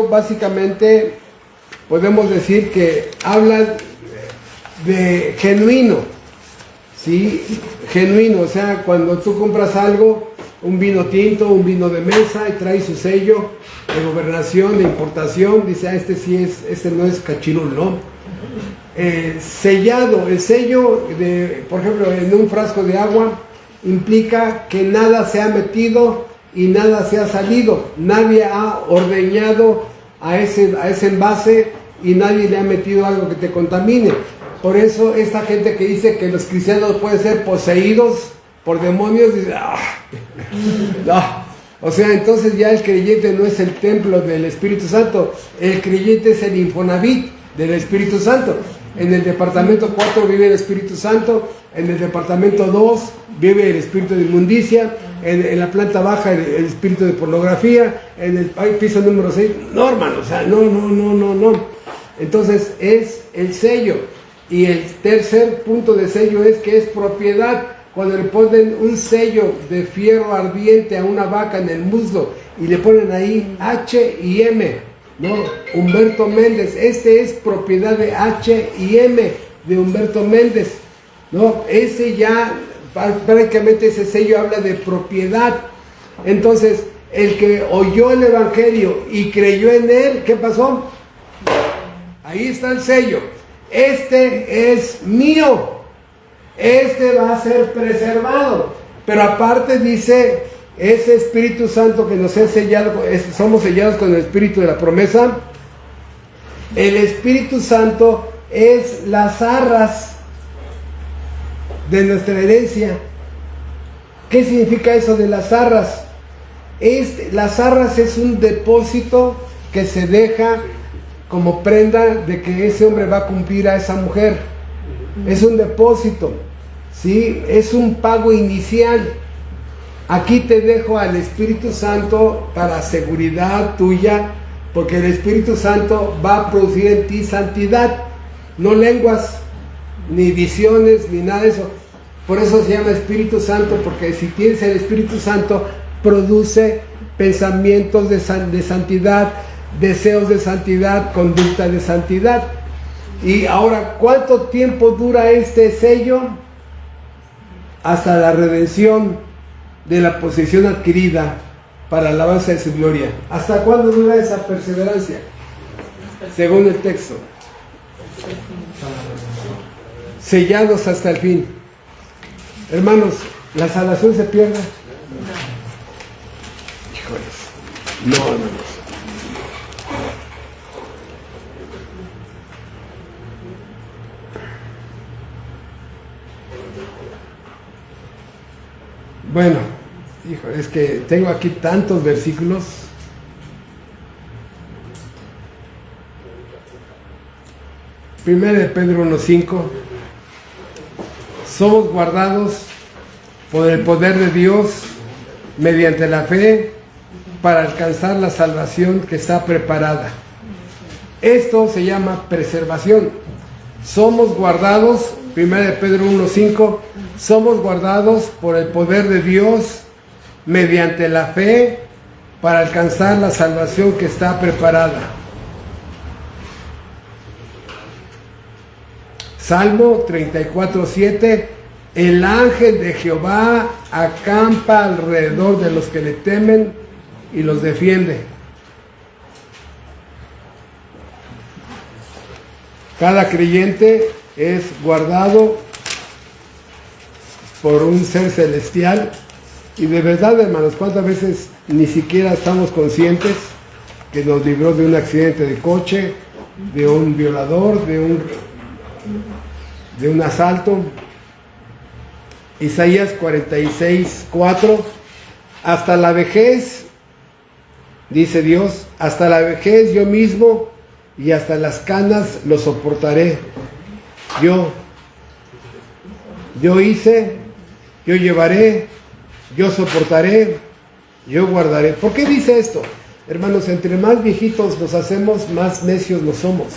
Speaker 1: básicamente podemos decir que habla de genuino, ¿sí? Genuino, o sea, cuando tú compras algo, un vino tinto, un vino de mesa y trae su sello de gobernación, de importación, dice, este no es cachirul, ¿no? Sellado, el sello por ejemplo, en un frasco de agua, implica que nada se ha metido y nada se ha salido. Nadie ha ordeñado a ese envase y nadie le ha metido algo que te contamine. Por eso esta gente que dice que los cristianos pueden ser poseídos por demonios, dice, no. O sea, entonces ya el creyente no es el templo del Espíritu Santo, el creyente es el Infonavit del Espíritu Santo. En el departamento 4 vive el Espíritu Santo, en el departamento 2 vive el espíritu de inmundicia, en la planta baja el espíritu de pornografía, en el piso número 6, no, hermano, o sea, no. Entonces es el sello. Y el tercer punto de sello es que es propiedad. Cuando le ponen un sello de fierro ardiente a una vaca en el muslo y le ponen ahí H&M, ¿no? Humberto Méndez, este es propiedad de H&M, de Humberto Méndez, ¿no? Ese ya, prácticamente ese sello habla de propiedad. Entonces, el que oyó el evangelio y creyó en él, ¿qué pasó? Ahí está el sello. Este es mío. Este va a ser preservado. Pero aparte dice, ese Espíritu Santo que nos ha sellado, somos sellados con el Espíritu de la promesa. El Espíritu Santo es las arras de nuestra herencia. ¿Qué significa eso de las arras? Las arras es un depósito que se deja como prenda de que ese hombre va a cumplir a esa mujer. Es un depósito, ¿sí? Es un pago inicial. Aquí te dejo al Espíritu Santo para seguridad tuya, porque el Espíritu Santo va a producir en ti santidad, no lenguas, ni visiones, ni nada de eso. Por eso se llama Espíritu Santo, porque si tienes el Espíritu Santo, produce pensamientos de santidad, deseos de santidad, conducta de santidad. Y ahora, ¿cuánto tiempo dura este sello? Hasta la redención de la posesión adquirida para la alabanza de su gloria. ¿Hasta cuándo dura esa perseverancia? Según el texto. Sellados hasta el fin. Hermanos, ¿la salvación se pierde? Híjoles. No, hermanos. Bueno, hijo, es que tengo aquí tantos versículos. Primero de Pedro 1:5. Somos guardados por el poder de Dios mediante la fe para alcanzar la salvación que está preparada. Esto se llama preservación. Somos guardados, 1 de Pedro 1:5, somos guardados por el poder de Dios mediante la fe para alcanzar la salvación que está preparada. Salmo 34:7, el ángel de Jehová acampa alrededor de los que le temen y los defiende. Cada creyente es guardado por un ser celestial y de verdad, hermanos, ¿cuántas veces ni siquiera estamos conscientes que nos libró de un accidente de coche, de un violador, de un asalto? Isaías 46:4, hasta la vejez, dice Dios, hasta la vejez yo mismo y hasta las canas lo soportaré. Yo hice, yo llevaré, yo soportaré, yo guardaré. ¿Por qué dice esto? Hermanos, entre más viejitos nos hacemos, más necios nos somos.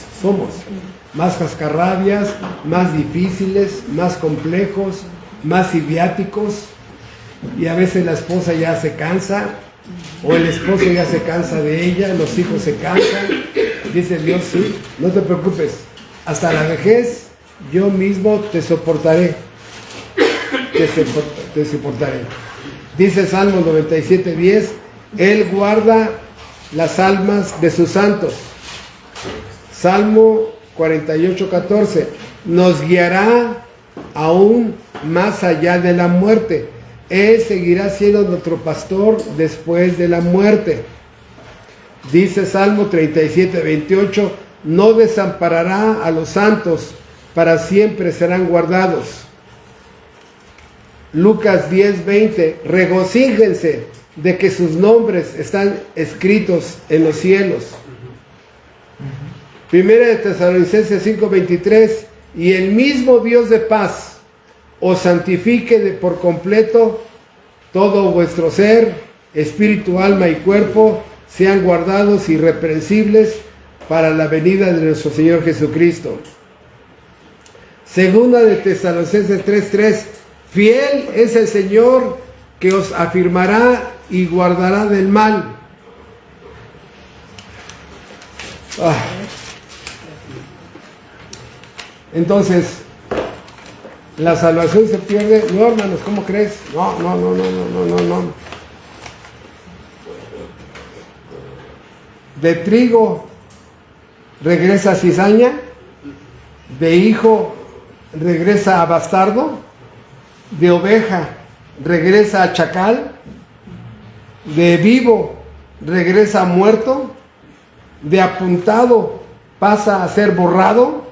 Speaker 1: Más cascarrabias, más difíciles, más complejos, más idiáticos. Y a veces la esposa ya se cansa, o el esposo ya se cansa de ella, los hijos se cansan. Dice Dios, sí, no te preocupes, hasta la vejez yo mismo te soportaré. Te soportaré. Dice Salmo 97:10, Él guarda las almas de sus santos. Salmo 48:14, nos guiará aún más allá de la muerte. Él seguirá siendo nuestro pastor después de la muerte. Dice Salmo 37:28, no desamparará a los santos, para siempre serán guardados. Lucas 10:20, regocíjense de que sus nombres están escritos en los cielos. Primera de Tesalonicenses 5:23, y el mismo Dios de paz os santifique por completo, todo vuestro ser, espíritu, alma y cuerpo, sean guardados irreprensibles para la venida de nuestro Señor Jesucristo. Segunda de Tesalonicenses 3:3, fiel es el Señor que os afirmará y guardará del mal. Entonces, ¿la salvación se pierde? No, hermanos, ¿cómo crees? No. De trigo regresa a cizaña, de hijo regresa a bastardo, de oveja regresa a chacal, de vivo regresa a muerto, de apuntado pasa a ser borrado,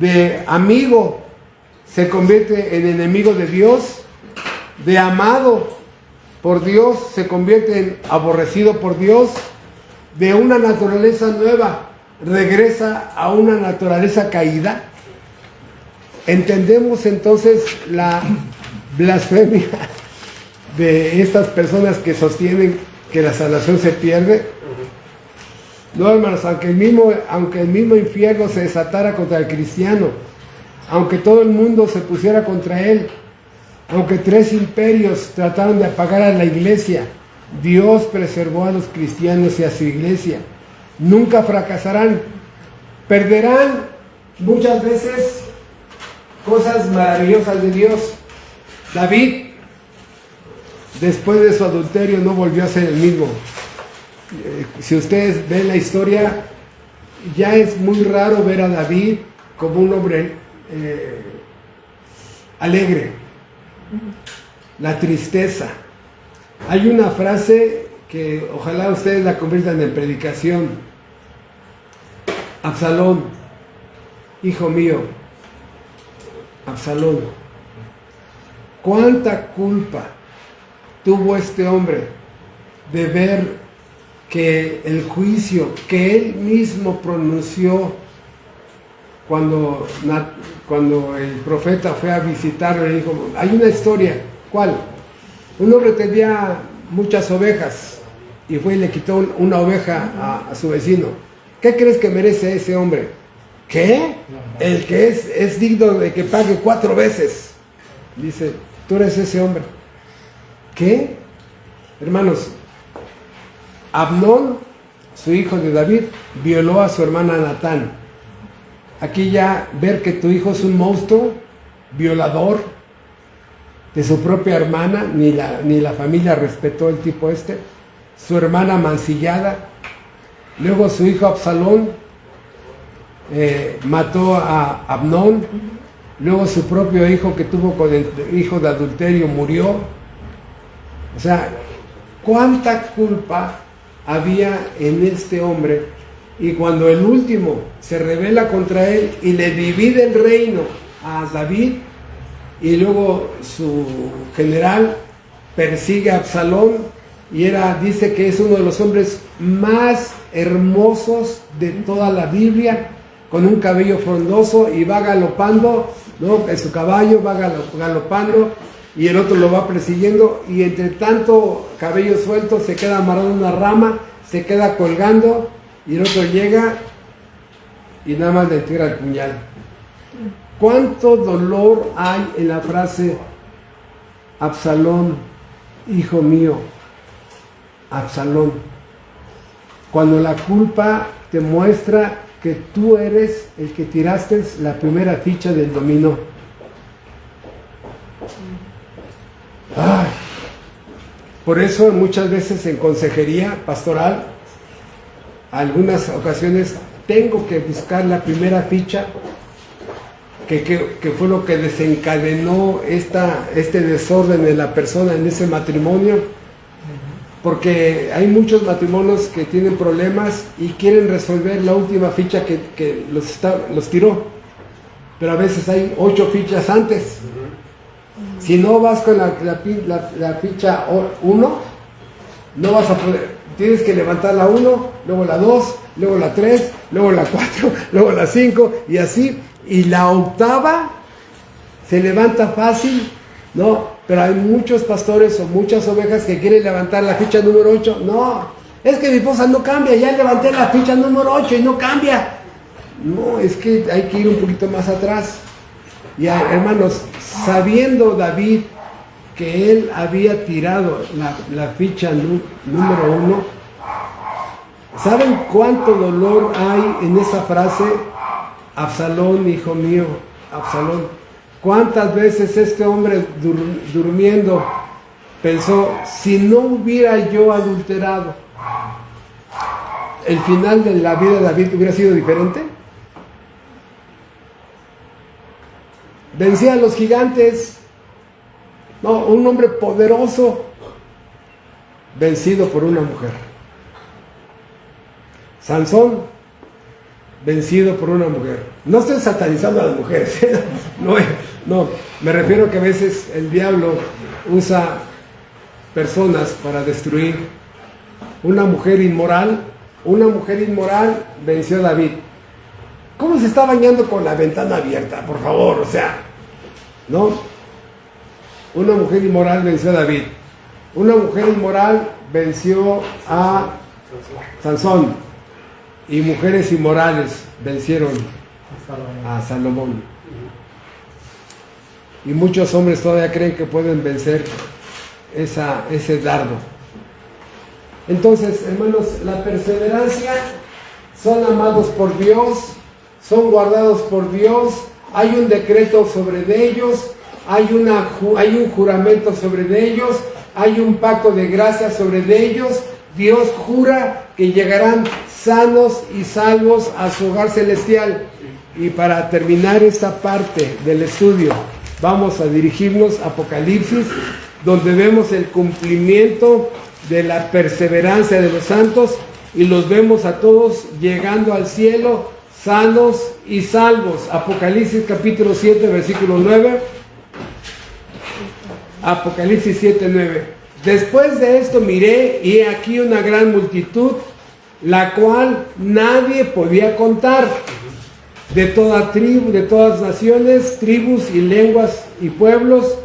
Speaker 1: de amigo se convierte en enemigo de Dios, de amado por Dios se convierte en aborrecido por Dios, de una naturaleza nueva regresa a una naturaleza caída. ¿Entendemos entonces la blasfemia de estas personas que sostienen que la salvación se pierde. No, hermanos, aunque el mismo infierno se desatara contra el cristiano, aunque todo el mundo se pusiera contra él, aunque 3 imperios trataron de apagar a la iglesia, Dios preservó a los cristianos y a su iglesia. Nunca fracasarán. Perderán muchas veces cosas maravillosas de Dios. David, después de su adulterio, no volvió a ser el mismo. Si ustedes ven la historia, ya es muy raro ver a David como un hombre alegre. La tristeza. Hay una frase que ojalá ustedes la conviertan en predicación. Absalón, hijo mío, Absalón, cuánta culpa tuvo este hombre de ver que el juicio que él mismo pronunció cuando el profeta fue a visitarlo, le dijo, hay una historia. ¿Cuál? Un hombre tenía muchas ovejas y fue y le quitó una oveja a su vecino. ¿Qué crees que merece ese hombre? ¿Qué? El que es digno de que pague 4 veces. Dice, tú eres ese hombre. ¿Qué? Hermanos, Amnón, su hijo de David, violó a su hermana Natán. Aquí ya ver que tu hijo es un monstruo, violador de su propia hermana, ni la familia respetó el tipo este. Su hermana mancillada. Luego su hijo Absalón mató a Amnón. Luego su propio hijo que tuvo con el hijo de adulterio murió. O sea, cuánta culpa había en este hombre. Y cuando el último se rebela contra él y le divide el reino a David, y luego su general persigue a Absalón, y dice que es uno de los hombres más hermosos de toda la Biblia, con un cabello frondoso, y va galopando, ¿no? En su caballo va galopando, y el otro lo va persiguiendo, y entre tanto cabello suelto se queda amarrado en una rama, se queda colgando, y el otro llega y nada más le tira el puñal. ¿Cuánto dolor hay en la frase Absalón, hijo mío? Absalón. Cuando la culpa te muestra que tú eres el que tiraste la primera ficha del dominó. Ay. Por eso muchas veces en consejería pastoral, algunas ocasiones tengo que buscar la primera ficha que fue lo que desencadenó este desorden de la persona en ese matrimonio, porque hay muchos matrimonios que tienen problemas y quieren resolver la última ficha que los tiró, pero a veces hay 8 fichas antes. Si no vas con la ficha 1, no vas a poder. Tienes que levantar la 1, luego la 2, luego la 3, luego la 4, luego la 5 y así. Y la 8ª se levanta fácil, ¿no? Pero hay muchos pastores o muchas ovejas que quieren levantar la ficha número 8. No, es que mi esposa no cambia, ya levanté la ficha número 8 y no cambia. No, es que hay que ir un poquito más atrás. Y hermanos, sabiendo David que él había tirado la ficha número 1, ¿saben cuánto dolor hay en esa frase? Absalón, hijo mío, Absalón. ¿Cuántas veces este hombre durmiendo pensó, si no hubiera yo adulterado, el final de la vida de David hubiera sido diferente? Vencía a los gigantes. No, un hombre poderoso, vencido por una mujer. Sansón, vencido por una mujer. No estoy satanizando a las mujeres, no, me refiero a que a veces el diablo usa personas para destruir. Una mujer inmoral venció a David. ¿Cómo se está bañando con la ventana abierta? Por favor, o sea, ¿no? Una mujer inmoral venció a David. Una mujer inmoral venció a Sansón y mujeres inmorales vencieron a Salomón. Y muchos hombres todavía creen que pueden vencer ese dardo. Entonces, hermanos, la perseverancia, son amados por Dios, son guardados por Dios, hay un decreto sobre ellos, hay un juramento sobre ellos, hay un pacto de gracia sobre ellos. Dios jura que llegarán sanos y salvos a su hogar celestial. Y para terminar esta parte del estudio, vamos a dirigirnos a Apocalipsis, donde vemos el cumplimiento de la perseverancia de los santos y los vemos a todos llegando al cielo sanos y salvos. Apocalipsis capítulo 7, versículo 9. Apocalipsis 7, 9. Después de esto miré y he aquí una gran multitud, la cual nadie podía contar, de toda tribu, de todas naciones, tribus y lenguas y pueblos,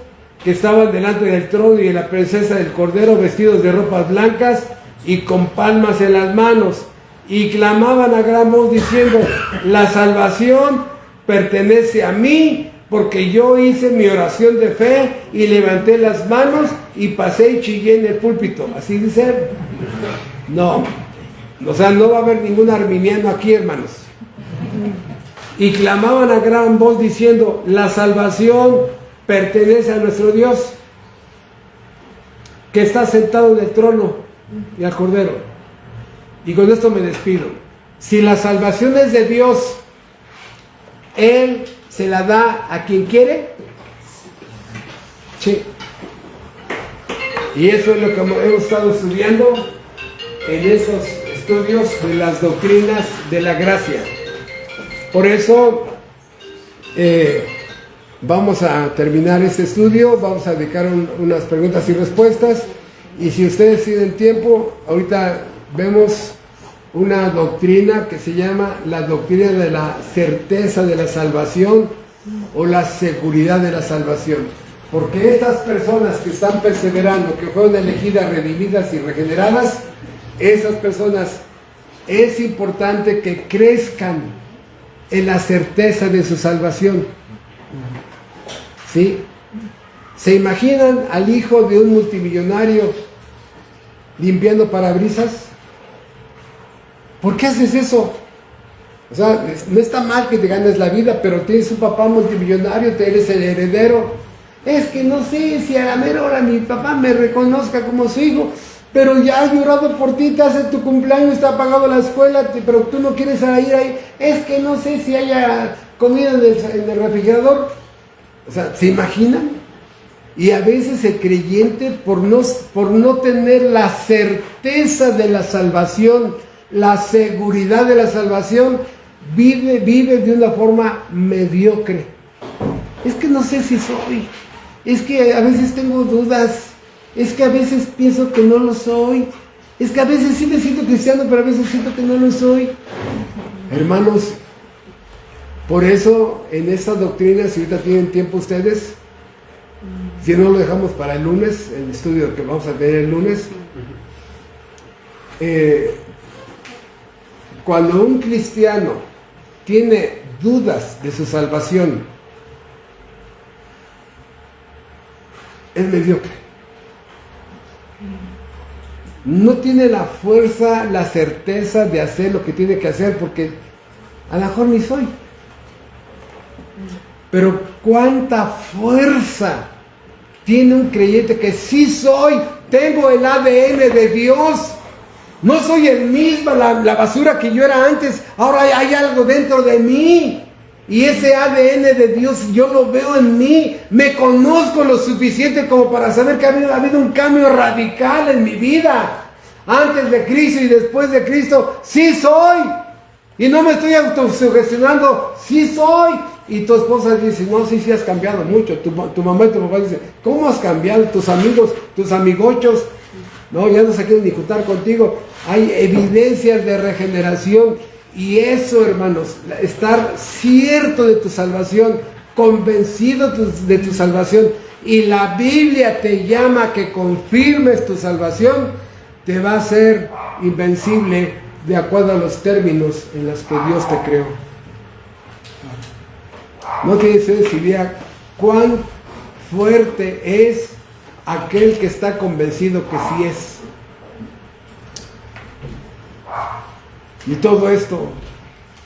Speaker 1: que estaban delante del trono y en la presencia del Cordero, vestidos de ropas blancas y con palmas en las manos, y clamaban a gran voz diciendo: la salvación pertenece a mí, porque yo hice mi oración de fe y levanté las manos y pasé y chillé en el púlpito. ¿Así dice? No, o sea, no va a haber ningún arminiano aquí, hermanos. Y clamaban a gran voz diciendo: la salvación pertenece a nuestro Dios, que está sentado en el trono y al Cordero. Y con esto me despido. Si la salvación es de Dios, Él se la da a quien quiere. Sí. Y eso es lo que hemos estado estudiando en esos estudios de las doctrinas de la gracia. Por eso vamos a terminar este estudio, vamos a dedicar unas preguntas y respuestas, y si ustedes tienen tiempo, ahorita vemos una doctrina que se llama la doctrina de la certeza de la salvación o la seguridad de la salvación. Porque estas personas que están perseverando, que fueron elegidas, redimidas y regeneradas, esas personas es importante que crezcan en la certeza de su salvación. ¿Sí? ¿Se imaginan al hijo de un multimillonario limpiando parabrisas? ¿Por qué haces eso? O sea, no está mal que te ganes la vida, pero tienes un papá multimillonario, te eres el heredero. Es que no sé si a la mera hora mi papá me reconozca como su hijo, pero ya ha llorado por ti, te hace tu cumpleaños, está pagado la escuela, pero tú no quieres ir ahí. Es que no sé si haya comida en el refrigerador. O sea, ¿se imaginan? Y a veces el creyente, por no tener la certeza de la salvación, la seguridad de la salvación, vive de una forma mediocre. Es que no sé si soy, es que a veces tengo dudas, es que a veces pienso que no lo soy, es que a veces sí me siento cristiano, pero a veces siento que no lo soy. Hermanos, por eso en esta doctrina, si ahorita tienen tiempo ustedes, si no lo dejamos para el lunes, el estudio que vamos a tener el lunes, cuando un cristiano tiene dudas de su salvación, es mediocre. No tiene la fuerza, la certeza de hacer lo que tiene que hacer, porque a lo mejor ni soy. Pero cuánta fuerza tiene un creyente que sí soy, tengo el ADN de Dios. No soy el mismo, la basura que yo era antes, ahora hay algo dentro de mí. Y ese ADN de Dios yo lo veo en mí, me conozco lo suficiente como para saber que ha habido un cambio radical en mi vida. Antes de Cristo y después de Cristo, sí soy. Y no me estoy autosugestionando, sí soy. Y tu esposa dice: no, sí has cambiado mucho. Tu mamá y tu papá dicen: ¿cómo has cambiado? Tus amigos, tus amigochos, no, ya no se quieren ni juntar contigo. Hay evidencias de regeneración. Y eso, hermanos, estar cierto de tu salvación, convencido de tu salvación, y la Biblia te llama a que confirmes tu salvación, te va a hacer invencible de acuerdo a los términos en los que Dios te creó. No tienes idea cuán fuerte es aquel que está convencido que sí es. Y todo esto,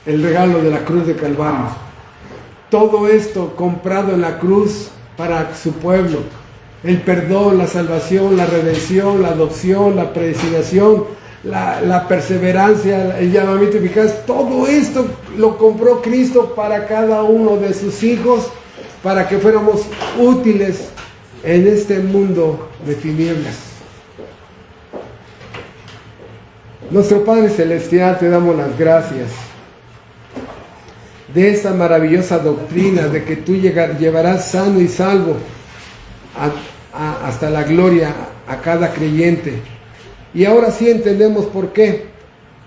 Speaker 1: el regalo de la cruz de Calvario, todo esto comprado en la cruz para su pueblo, el perdón, la salvación, la redención, la adopción, la predestinación, la perseverancia, el llamamiento eficaz, todo esto lo compró Cristo para cada uno de sus hijos, para que fuéramos útiles en este mundo de tinieblas. Nuestro Padre Celestial, te damos las gracias de esta maravillosa doctrina de que tú llevarás sano y salvo hasta la gloria a cada creyente. Y ahora sí entendemos por qué.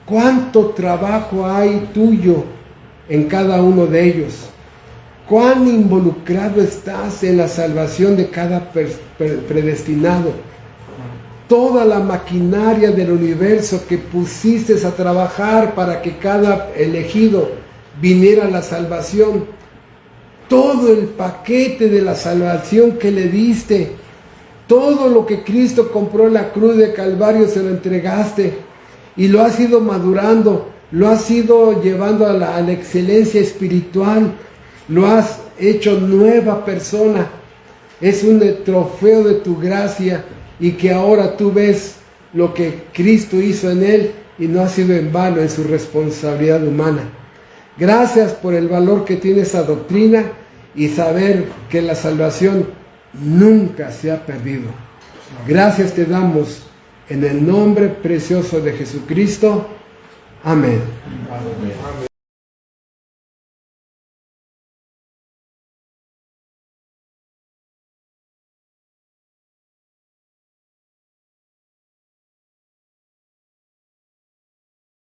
Speaker 1: Cuánto trabajo hay tuyo en cada uno de ellos. Cuán involucrado estás en la salvación de cada predestinado. Toda la maquinaria del universo que pusiste a trabajar para que cada elegido viniera a la salvación. Todo el paquete de la salvación que le diste. Todo lo que Cristo compró en la cruz de Calvario se lo entregaste. Y lo has ido madurando. Lo has ido llevando a la excelencia espiritual. Lo has hecho nueva persona. Es un trofeo de tu gracia. Y que ahora tú ves lo que Cristo hizo en él y no ha sido en vano en su responsabilidad humana. Gracias por el valor que tiene esa doctrina y saber que la salvación nunca se ha perdido. Gracias te damos en el nombre precioso de Jesucristo. Amén.